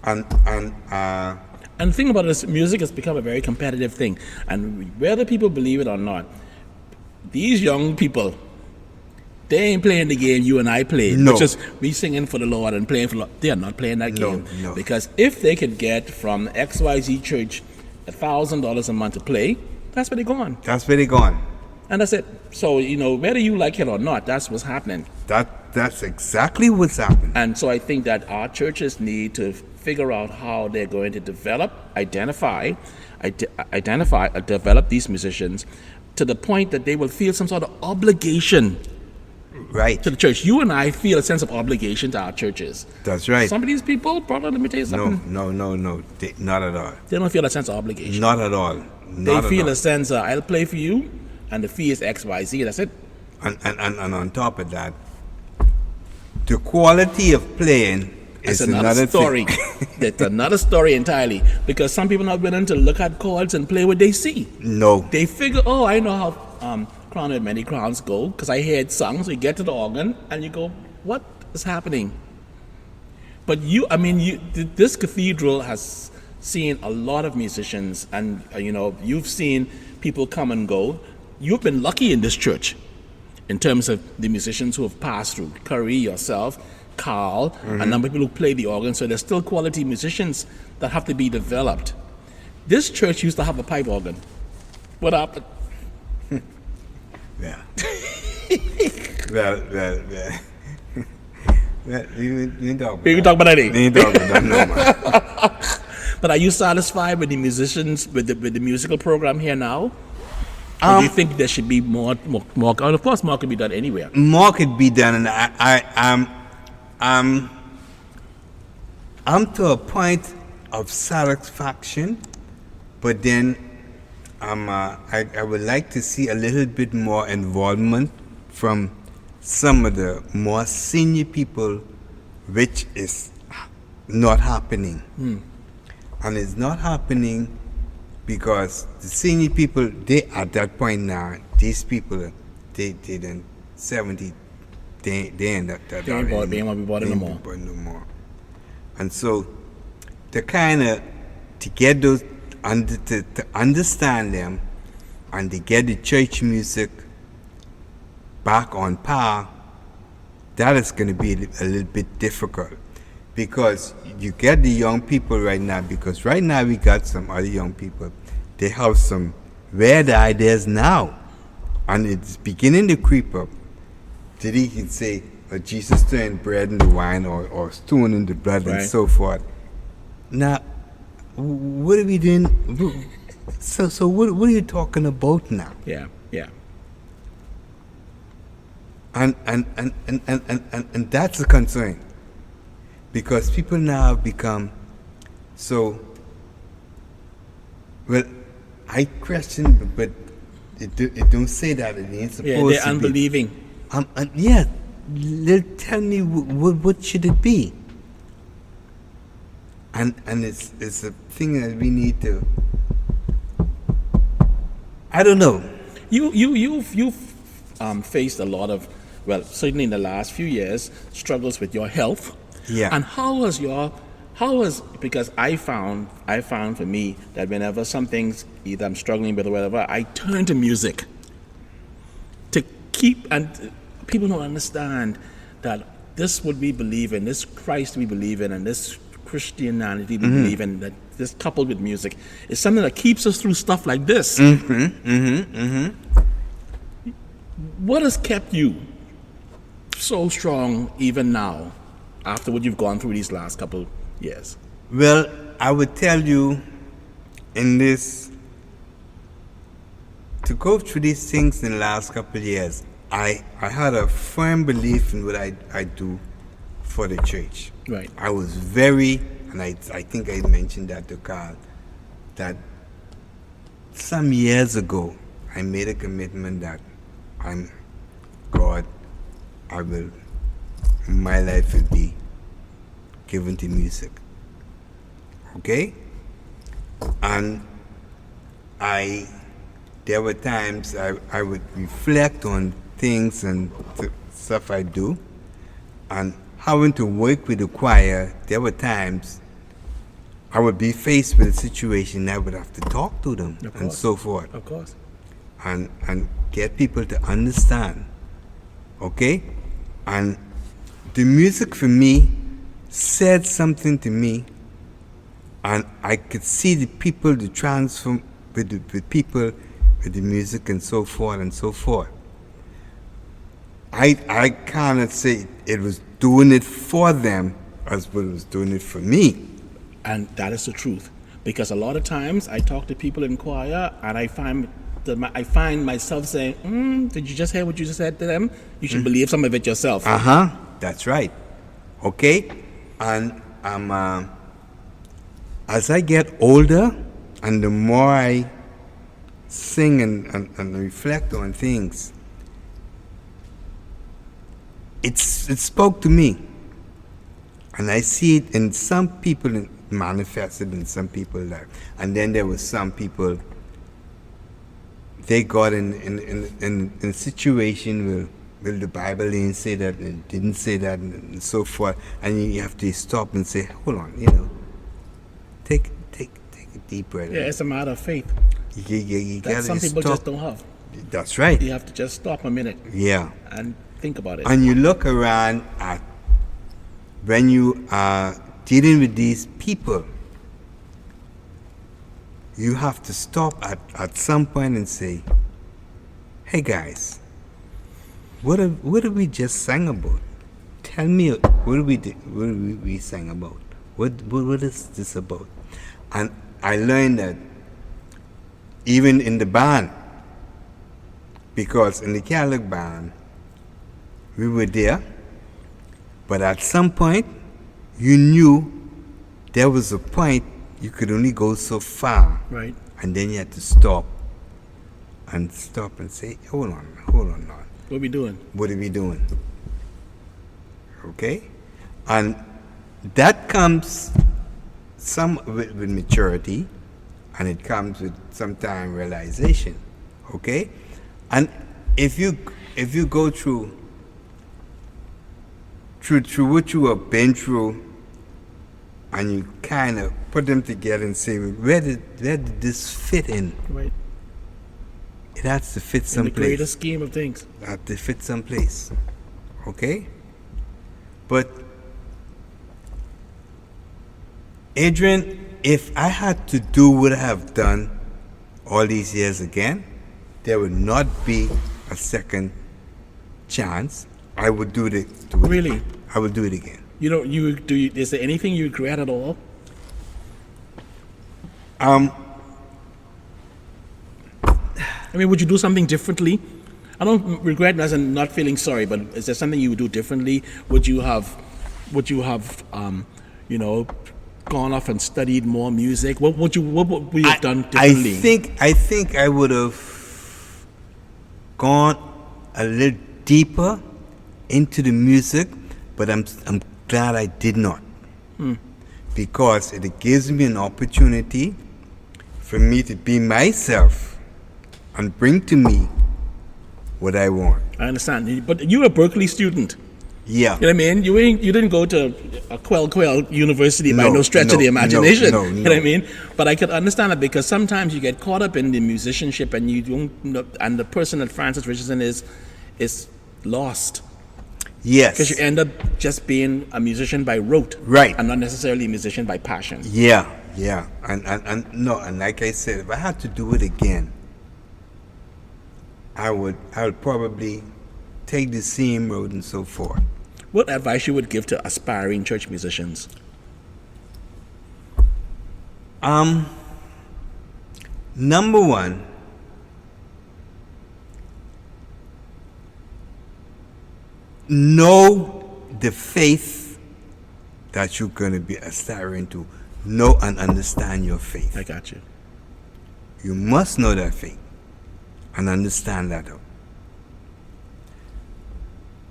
And And the thing about this, music has become a very competitive thing. And whether people believe it or not, these young people, they ain't playing the game you and I played, No. which is me singing for the Lord and playing for the Lord. They are not playing that No, game. no. Because if they could get from XYZ church $1,000 a month to play, that's where they're going. that's where they're gone. And that's it. So, whether you like it or not, that's what's happening. That's exactly what's happening. And so I think that our churches need to figure out how they're going to develop these musicians to the point that they will feel some sort of obligation Right. to the church. You and I feel a sense of obligation to our churches. That's right. Some of these people, brother, let me tell you something. No. Not at all. They don't feel a sense of obligation. Not at all. They Not at feel all. a sense of, I'll play for you, and the fee is XYZ. That's it. And on top of that, the quality of playing That's is another story. thing. That's another story entirely. Because some people are not willing to look at chords and play what they see. No. They figure, oh, I know how Crown with Many Crowns go, because I heard songs. So you get to the organ and you go, what is happening? But this cathedral has seen a lot of musicians, and you've seen people come and go. You've been lucky in this church in terms of the musicians who have passed through. Curry, yourself, Carl, a number of people who play the organ, so there's still quality musicians that have to be developed. This church used to have a pipe organ. What happened? Yeah. well. Well, you didn't talk about We can talk about that. You didn't talk about that, no, man. But are you satisfied with the musicians, with the musical program here now? Or do you think there should be more? And of course, more could be done anywhere. More could be done, and I'm to a point of satisfaction, but then I would like to see a little bit more involvement from some of the more senior people, which is not happening. And it's not happening because the senior people, they at that point now, these people, they didn't 70, they ain't that. They ain't want to be bought no more. And so, to kind of to get those to understand them, and to get the church music back on par, that is going to be a little bit difficult. Because you get the young people right now, because right now we got some other young people, they have some weird ideas now. And it's beginning to creep up. Did he can say, Jesus turned bread into wine, or stone into blood, right, and so forth. Now, what are we doing? So what are you talking about now? Yeah. And that's a concern. Because people now have become so, well, I question, but it don't say that. It ain't supposed to be. They're unbelieving. Yeah, they'll tell me what should it be. And it's a thing that we need to, I don't know. You've faced a lot of, well, certainly in the last few years, struggles with your health. Yeah. And because I found for me that whenever something's either I'm struggling with or whatever, I turn to music to keep, and people don't understand that this what we believe in, this Christ we believe in, and this Christianity we believe in, that this coupled with music is something that keeps us through stuff like this. What has kept you so strong even now, after what you've gone through these last couple years? Well, I would tell you, in this, to go through these things in the last couple of years, I had a firm belief in what I do for the church. Right. I was very, and I think I mentioned that to Carl, that some years ago, I made a commitment that my life will be given to music. Okay? And there were times I would reflect on things and stuff I do, and having to work with the choir, there were times I would be faced with a situation I would have to talk to them and so forth. Of course. And get people to understand. Okay? And the music for me said something to me, and I could see the people, the transform with people, with the music and so forth and so forth. I cannot say it was doing it for them as well as doing it for me. And that is the truth. Because a lot of times I talk to people in choir and I find myself saying, did you just hear what you just said to them? You should believe some of it yourself. That's right. Okay? And as I get older and the more I sing and reflect on things, it spoke to me. And I see it in some people, it manifested in some people's life. And then there was some people, they got in a situation where the Bible didn't say that and didn't say that and so forth. And you have to stop and say, hold on, take a deep breath. Yeah, it's a matter of faith. You that some people stop. just don't have. That's right. You have to just stop a minute. Yeah. And think about it. And you look around at when you are dealing with these people, you have to stop at some point and say, hey guys, what did we just sang about? Tell me, what did we sang about? What is this about? And I learned that even in the band, because in the Catholic band, we were there, but at some point, you knew there was a point you could only go so far. Right. And then you had to stop and say, hold on. What are we doing? What are we doing? Okay? And that comes with maturity, and it comes with sometime realization. Okay? And if you go through what you have been through, and you kind of put them together and say, where did this fit in? Right. It has to fit someplace. In the greater scheme of things. It has to fit someplace. Okay? But, Adrian, if I had to do what I have done all these years again, there would not be a second chance. I would do it. Really? I would do it again. You know, is there anything you regret at all? I mean, would you do something differently? I don't regret as in not feeling sorry, but is there something you would do differently? Would you have, gone off and studied more music? What would you have done differently? I think I would have gone a little deeper into the music, but I'm glad I did not, because it gives me an opportunity for me to be myself and bring to me what I want. I understand, but you're a Berkeley student. Yeah. You know what I mean? You didn't go to a Quell University by no stretch of the imagination. No. You know what I mean? But I could understand it, because sometimes you get caught up in the musicianship and you don't know, and the person that Francis Richardson is lost. Yes. Because you end up just being a musician by rote. Right. And not necessarily a musician by passion. Yeah. And like I said, if I had to do it again, I would probably take the same road and so forth. What advice you would give to aspiring church musicians? Number one, know the faith that you're going to be aspiring to. Know and understand your faith. I got you. You must know that faith and understand that.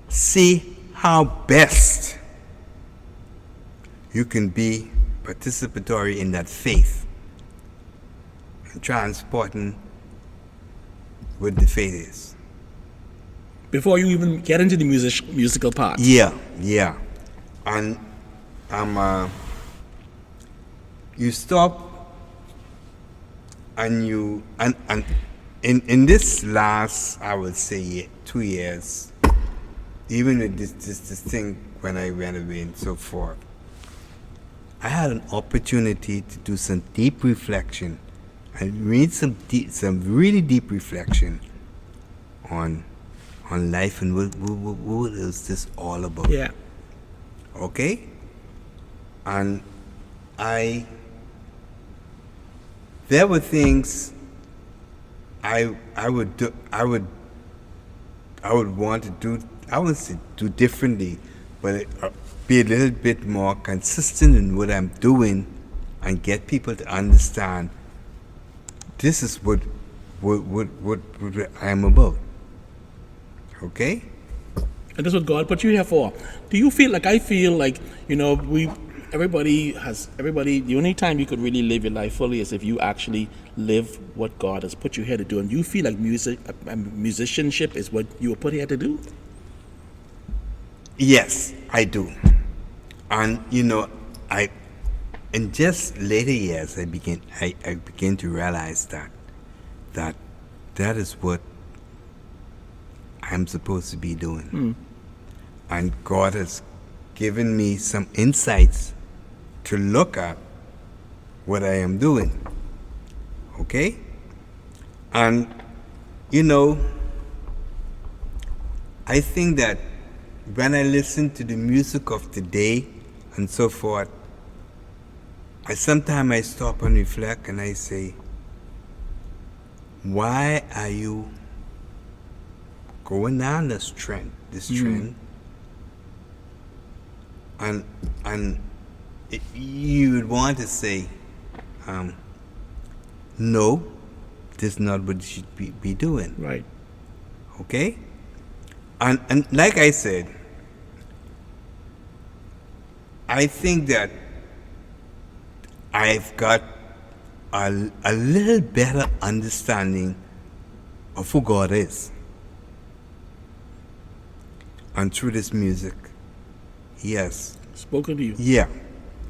See how best you can be participatory in that faith and transporting what the faith is. Before you even get into the musical part. Yeah. And you stop and you and in this last, I would say, 2 years, even with this thing when I went away and so forth, I had an opportunity to do some deep reflection and read some really deep reflection on life and what is this all about. Yeah. Okay? And there were things I would want to do. I wouldn't say do differently, but be a little bit more consistent in what I'm doing and get people to understand this is what I am about. Okay? And that's what God put you here for. Do you feel like I feel like, everybody, the only time you could really live your life fully is if you actually live what God has put you here to do. And you feel like musicianship is what you were put here to do? Yes, I do. And, in just later years, I began to realize that is what I'm supposed to be doing. And God has given me some insights to look at what I am doing. Okay? And, I think that when I listen to the music of today and so forth, sometimes I stop and reflect and I say, why are you going down this trend? And you would want to say, no, this is not what you should be doing. Right. Okay? And like I said, I think that I've got a little better understanding of who God is. And through this music, yes. Spoken to you. Yeah.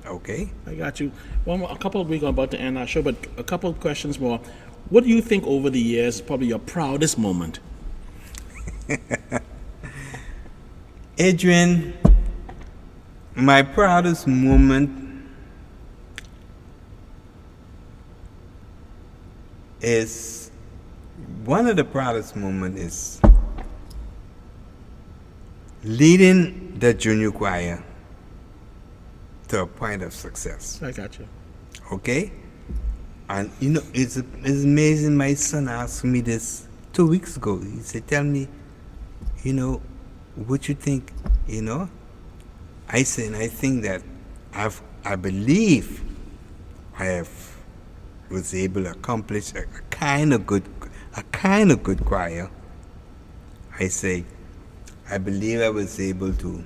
Okay. I got you. A couple of weeks, I'm about to end our show, but a couple of questions more. What do you think over the years is probably your proudest moment? Adrian, my proudest moment is, one of the proudest moments is leading the junior choir to a point of success. I got you. Okay? And it's amazing. My son asked me this 2 weeks ago. He said, tell me, what you think, I said, I think that I believe I was able to accomplish a kind of good choir. I say, I believe I was able to,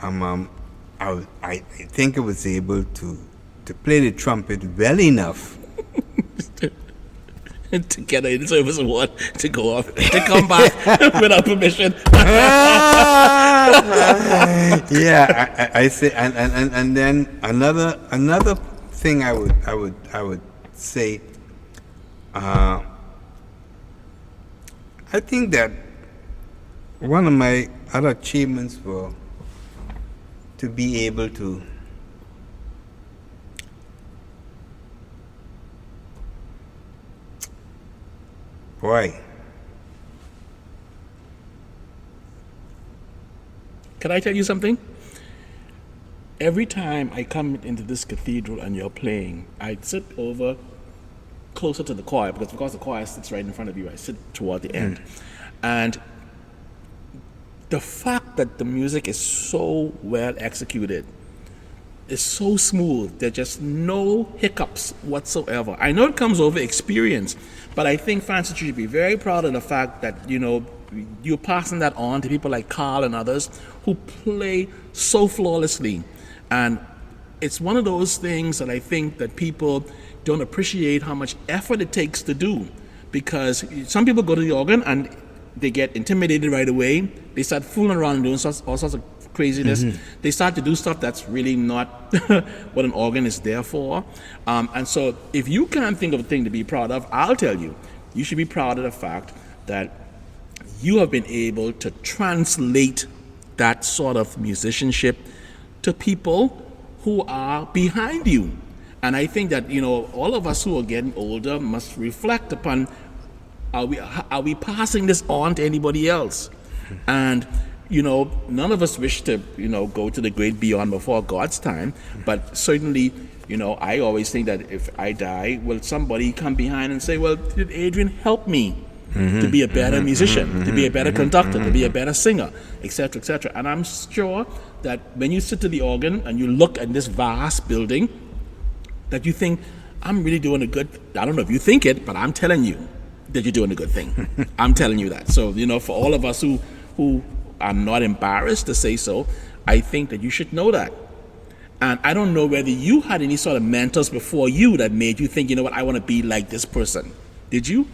I think I was able to play the trumpet well enough to get an in-service award to go off, to come back without permission. Yeah, I say, and then another thing I would say, I think that one of my other achievements were to be able to Can I tell you something? Every time I come into this cathedral and you're playing, I sit over closer to the choir, because of course the choir sits right in front of you. I sit toward the end. And the fact that the music is so well executed, is so smooth, there's just no hiccups whatsoever. I know it comes over experience, but I think, Francis, you should be very proud of the fact that, you're passing that on to people like Carl and others who play so flawlessly. And it's one of those things that I think that people don't appreciate how much effort it takes to do, because some people go to the organ and they get intimidated right away. They start fooling around and doing all sorts of craziness. They start to do stuff that's really not what an organ is there for. And so if you can't think of a thing to be proud of, I'll tell you, you should be proud of the fact that you have been able to translate that sort of musicianship to people who are behind you. And I think that, all of us who are getting older must reflect upon, are we passing this on to anybody else? And, none of us wish to, go to the great beyond before God's time, but certainly, I always think that if I die, will somebody come behind and say, well, did Adrian help me to be a better musician, to be a better conductor, to be a better singer, etc., etc. And I'm sure that when you sit to the organ and you look at this vast building, that you think, I'm really doing a good, I don't know if you think it, but I'm telling you that you're doing a good thing. I'm telling you that. So, for all of us who are not embarrassed to say so, I think that you should know that. And I don't know whether you had any sort of mentors before you that made you think, I want to be like this person. Did you?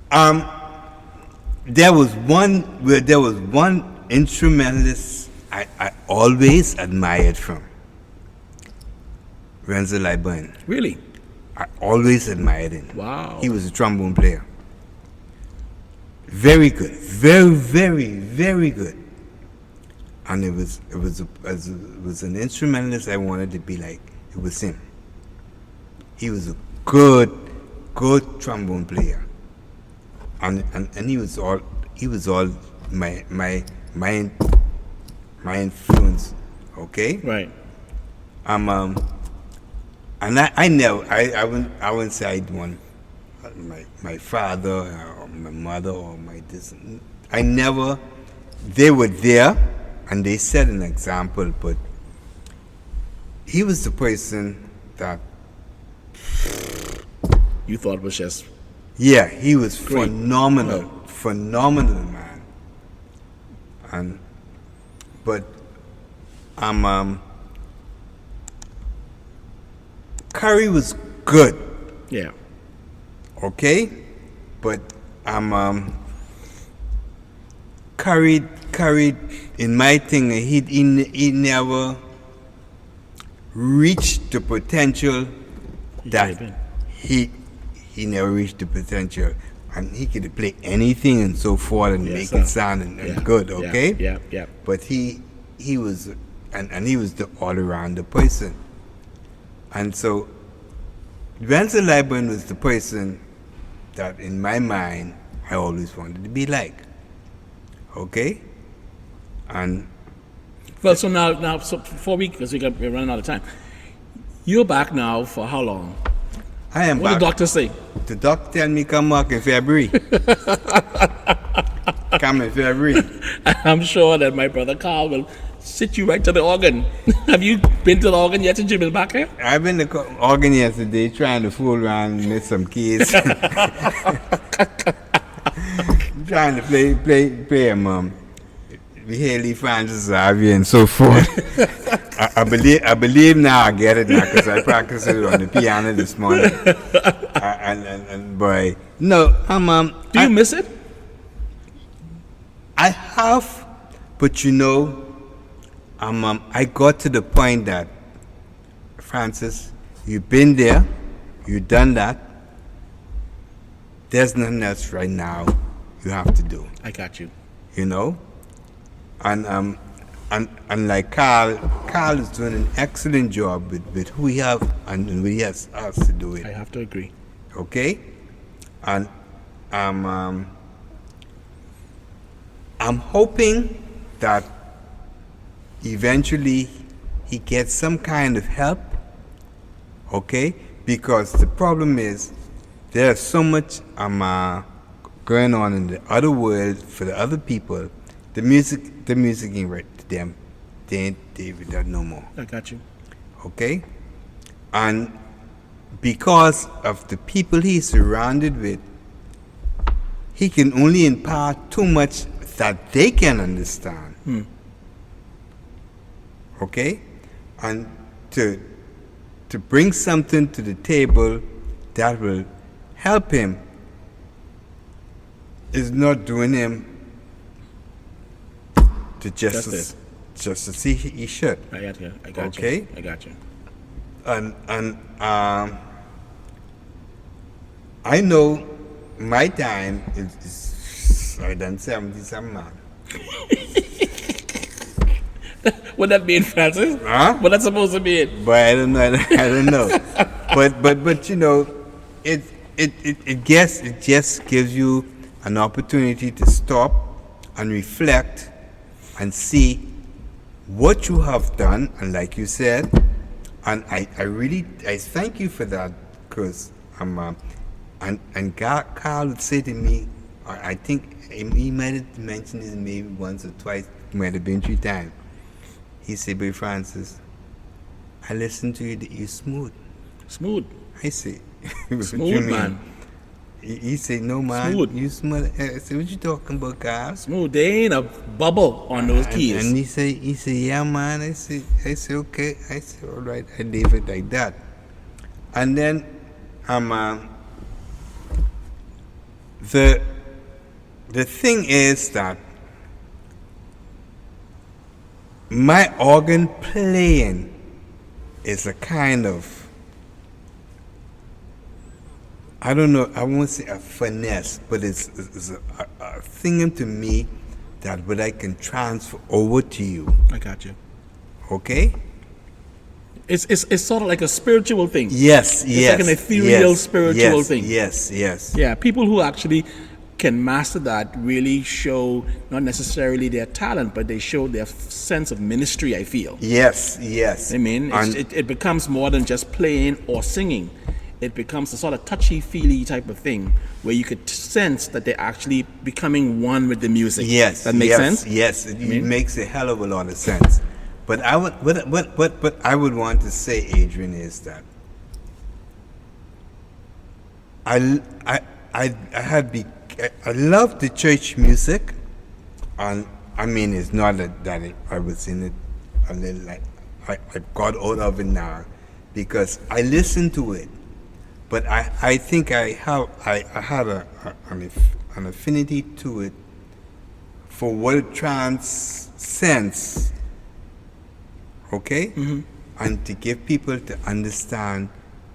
There was one instrumentalist I always admired from. Renzo Liburn. Really? I always admired him. Wow. He was a trombone player. Very good. Very, very, very good. and it was an instrumentalist I wanted to be like. It was him. He was a good trombone player, and he was all my influence. Okay. Right. And I wouldn't say I'd want my father or my mother or my this. I never. They were there, and they set an example, but he was the person that you thought was just he was great. phenomenal, phenomenal man. But Curry was good. Yeah. Okay, but Curry in my thing, he never reached the potential that he never reached the potential, and he could play anything and so forth and make it sound and good. Okay. Yeah. But he was and he was the all-arounder person, and so Wenzel Liebman was the person that in my mind I always wanted to be like. Okay? And well, so now, so 4 weeks, because we're running out of time. You're back now for how long? I am What back. did the doctor say? The doctor tell me come back in February. Come in February. I'm sure that my brother Carl will sit you right to the organ. Have you been to the organ yet since you've been back here? I've been to the organ yesterday trying to fool around and miss some keys. Trying to play him, Haley Francis Xavier and so forth. I believe now I get it now because I practiced it on the piano this morning. And boy, no, Do you miss it? I have, but I got to the point that, Francis, you've been there, you've done that. There's nothing else right now you have to do. I got you. And like Carl is doing an excellent job with who we have and we has asked to do it. I have to agree. Okay? And I'm hoping that eventually he gets some kind of help, okay? Because the problem is there's so much going on in the other world for the other people. The music ain't right to them. They ain't with that no more. I got you. Okay? And because of the people he's surrounded with, he can only impart too much that they can understand. Okay? And to bring something to the table that will help him is not doing him the justice he should. I got you. Okay? I got you. And I know my time is I done 70-some man. What that mean, Francis? Huh? What that supposed to mean? But I don't know. but it just gives you an opportunity to stop and reflect and see what you have done, and like you said, and I thank you for that, because and Carl would say to me, I think he might have mentioned it maybe once or twice, might have been 3 times. He said, "Boy Francis, I listen to you, you smooth." Smooth. I say, Smooth, man. He said, "No, man, Smooth. you smooth." I said, "What you talking about, Carl?" Smooth. There ain't a bubble on those keys. And he said, "Yeah, man." I said, "Okay." I said, "All right." I leave it like that. And then, the thing is that my organ playing is a kind of, I don't know, I won't say a finesse, but it's a thing to me that what I can transfer over to you. I got you. Okay? It's sort of like a spiritual thing. Yes, it's yes. Like an ethereal spiritual thing. Yes, yes. Yeah, people who actually can master that really show not necessarily their talent, but they show their sense of ministry, I feel. Yes, yes. I mean, it becomes more than just playing or singing. It becomes a sort of touchy-feely type of thing where you could sense that they're actually becoming one with the music. Yes. That makes sense? Yes, it makes a hell of a lot of sense. But what I would want to say, Adrian, is that I love the church music, and I mean it's not that I was in it a little like I got out of it now, because I listened to it, but I think I had an affinity to it for what it transcends. Okay? Mm-hmm. And to give people to understand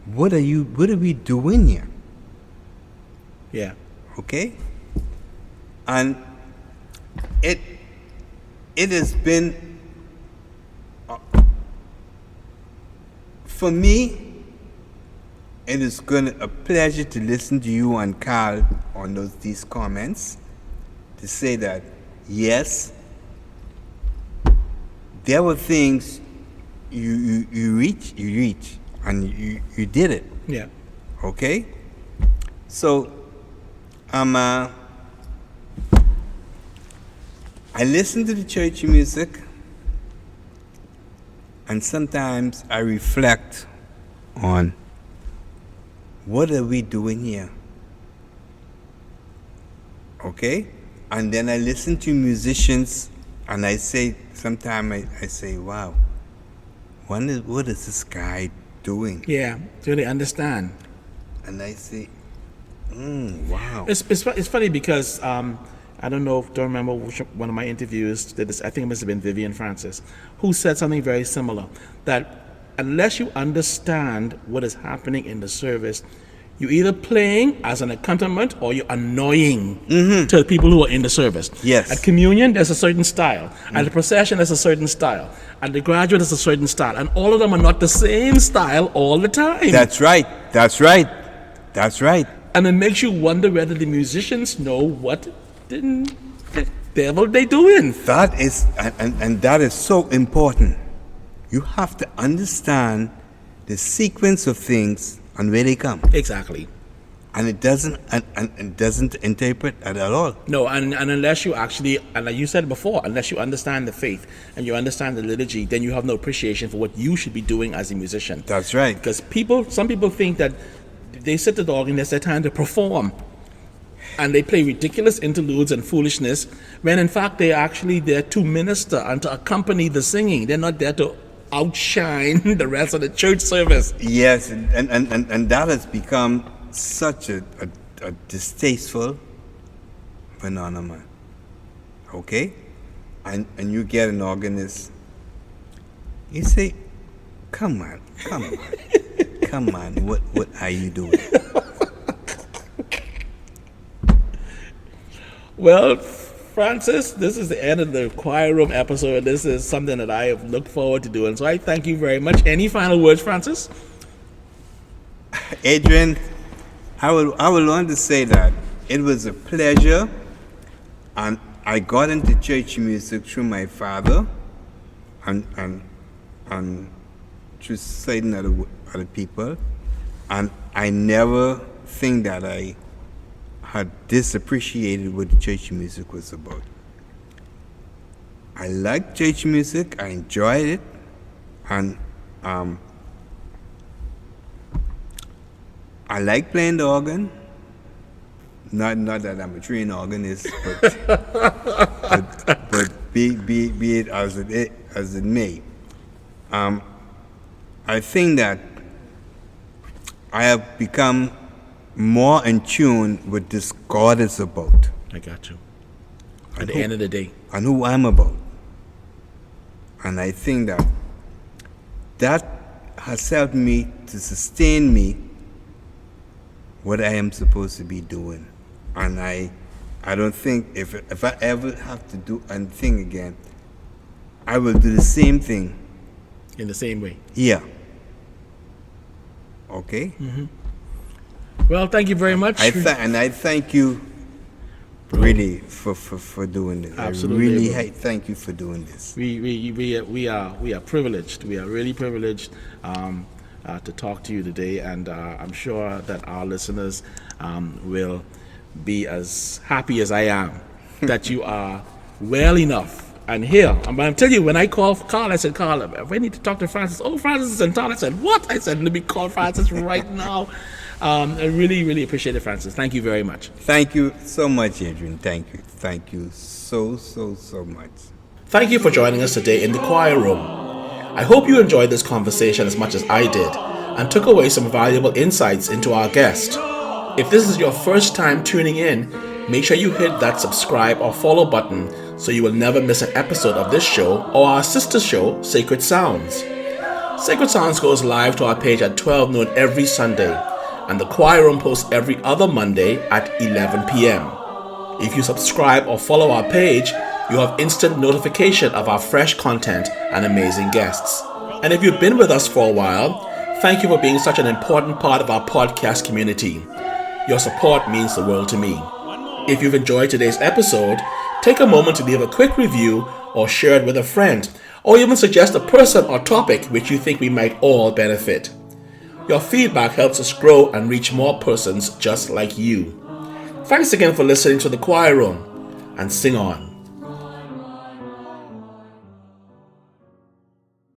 what are we doing here? Yeah. Okay? And it has been for me, it is a pleasure to listen to you and Carl on these comments, to say that yes, there were things you reach, and you did it. Yeah. Okay? So, I listen to the church music, and sometimes I reflect on what are we doing here? Okay? And then I listen to musicians, and I say, sometimes I say, wow, what is this guy doing? Yeah, to really understand. And I say, wow. It's funny because I don't remember which one of my interviews did this. I think it must have been Vivian Francis, who said something very similar, that unless you understand what is happening in the service, you're either playing as an accompaniment or you're annoying to the people who are in the service. Yes. At communion, there's a certain style. At the procession, there's a certain style. At the graduate, there's a certain style. And all of them are not the same style all the time. That's right. And it makes you wonder whether the musicians know what the devil they doing. That is, and that is so important. You have to understand the sequence of things and where they come. Exactly. And it doesn't interpret at all. No, and unless you actually, and like you said before, unless you understand the faith and you understand the liturgy, then you have no appreciation for what you should be doing as a musician. That's right. Because some people think that they sit at the organ, it's their time to perform. And they play ridiculous interludes and foolishness, when in fact they're actually there to minister and to accompany the singing. They're not there to outshine the rest of the church service. Yes, and that has become such a distasteful phenomenon. Okay? And you get an organist, you say, come on, what are you doing? Well, Francis, this is the end of the Choir Room episode. This is something that I have looked forward to doing. So I thank you very much. Any final words, Francis? Adrian, I would want to say that it was a pleasure, and I got into church music through my father and through certain other people, and I never think that I had disappreciated what the church music was about. I liked church music, I enjoyed it, and I like playing the organ. Not that I'm a trained organist, but be it as it may. I think that I have become more in tune with this God is about. I got you. At the end of the day. And who I'm about. And I think that has helped me to sustain me what I am supposed to be doing. And I I don't think if I ever have to do anything again, I will do the same thing. In the same way. Yeah. Okay? Well, thank you very much. I thank you really for doing this. Absolutely, I really bro. thank you for doing this. We are privileged. We are really privileged to talk to you today, and I'm sure that our listeners will be as happy as I am that you are well enough. And here, I'm telling you, when I called Carl, I said, Carl, I need to talk to Francis. Oh, Francis is in town. I said, what? I said, let me call Francis right now. I really, really appreciate it, Francis. Thank you very much. Thank you so much, Adrian. Thank you. Thank you so much. Thank you for joining us today in the choir room. I hope you enjoyed this conversation as much as I did and took away some valuable insights into our guest. If this is your first time tuning in, make sure you hit that subscribe or follow button so you will never miss an episode of this show or our sister show, Sacred Sounds. Sacred Sounds goes live to our page at 12 noon every Sunday, and the choir room posts every other Monday at 11 p.m. If you subscribe or follow our page, you have instant notification of our fresh content and amazing guests. And if you've been with us for a while, thank you for being such an important part of our podcast community. Your support means the world to me. If you've enjoyed today's episode, take a moment to leave a quick review or share it with a friend, or even suggest a person or topic which you think we might all benefit. Your feedback helps us grow and reach more persons just like you. Thanks again for listening to The Choir Room, and sing on.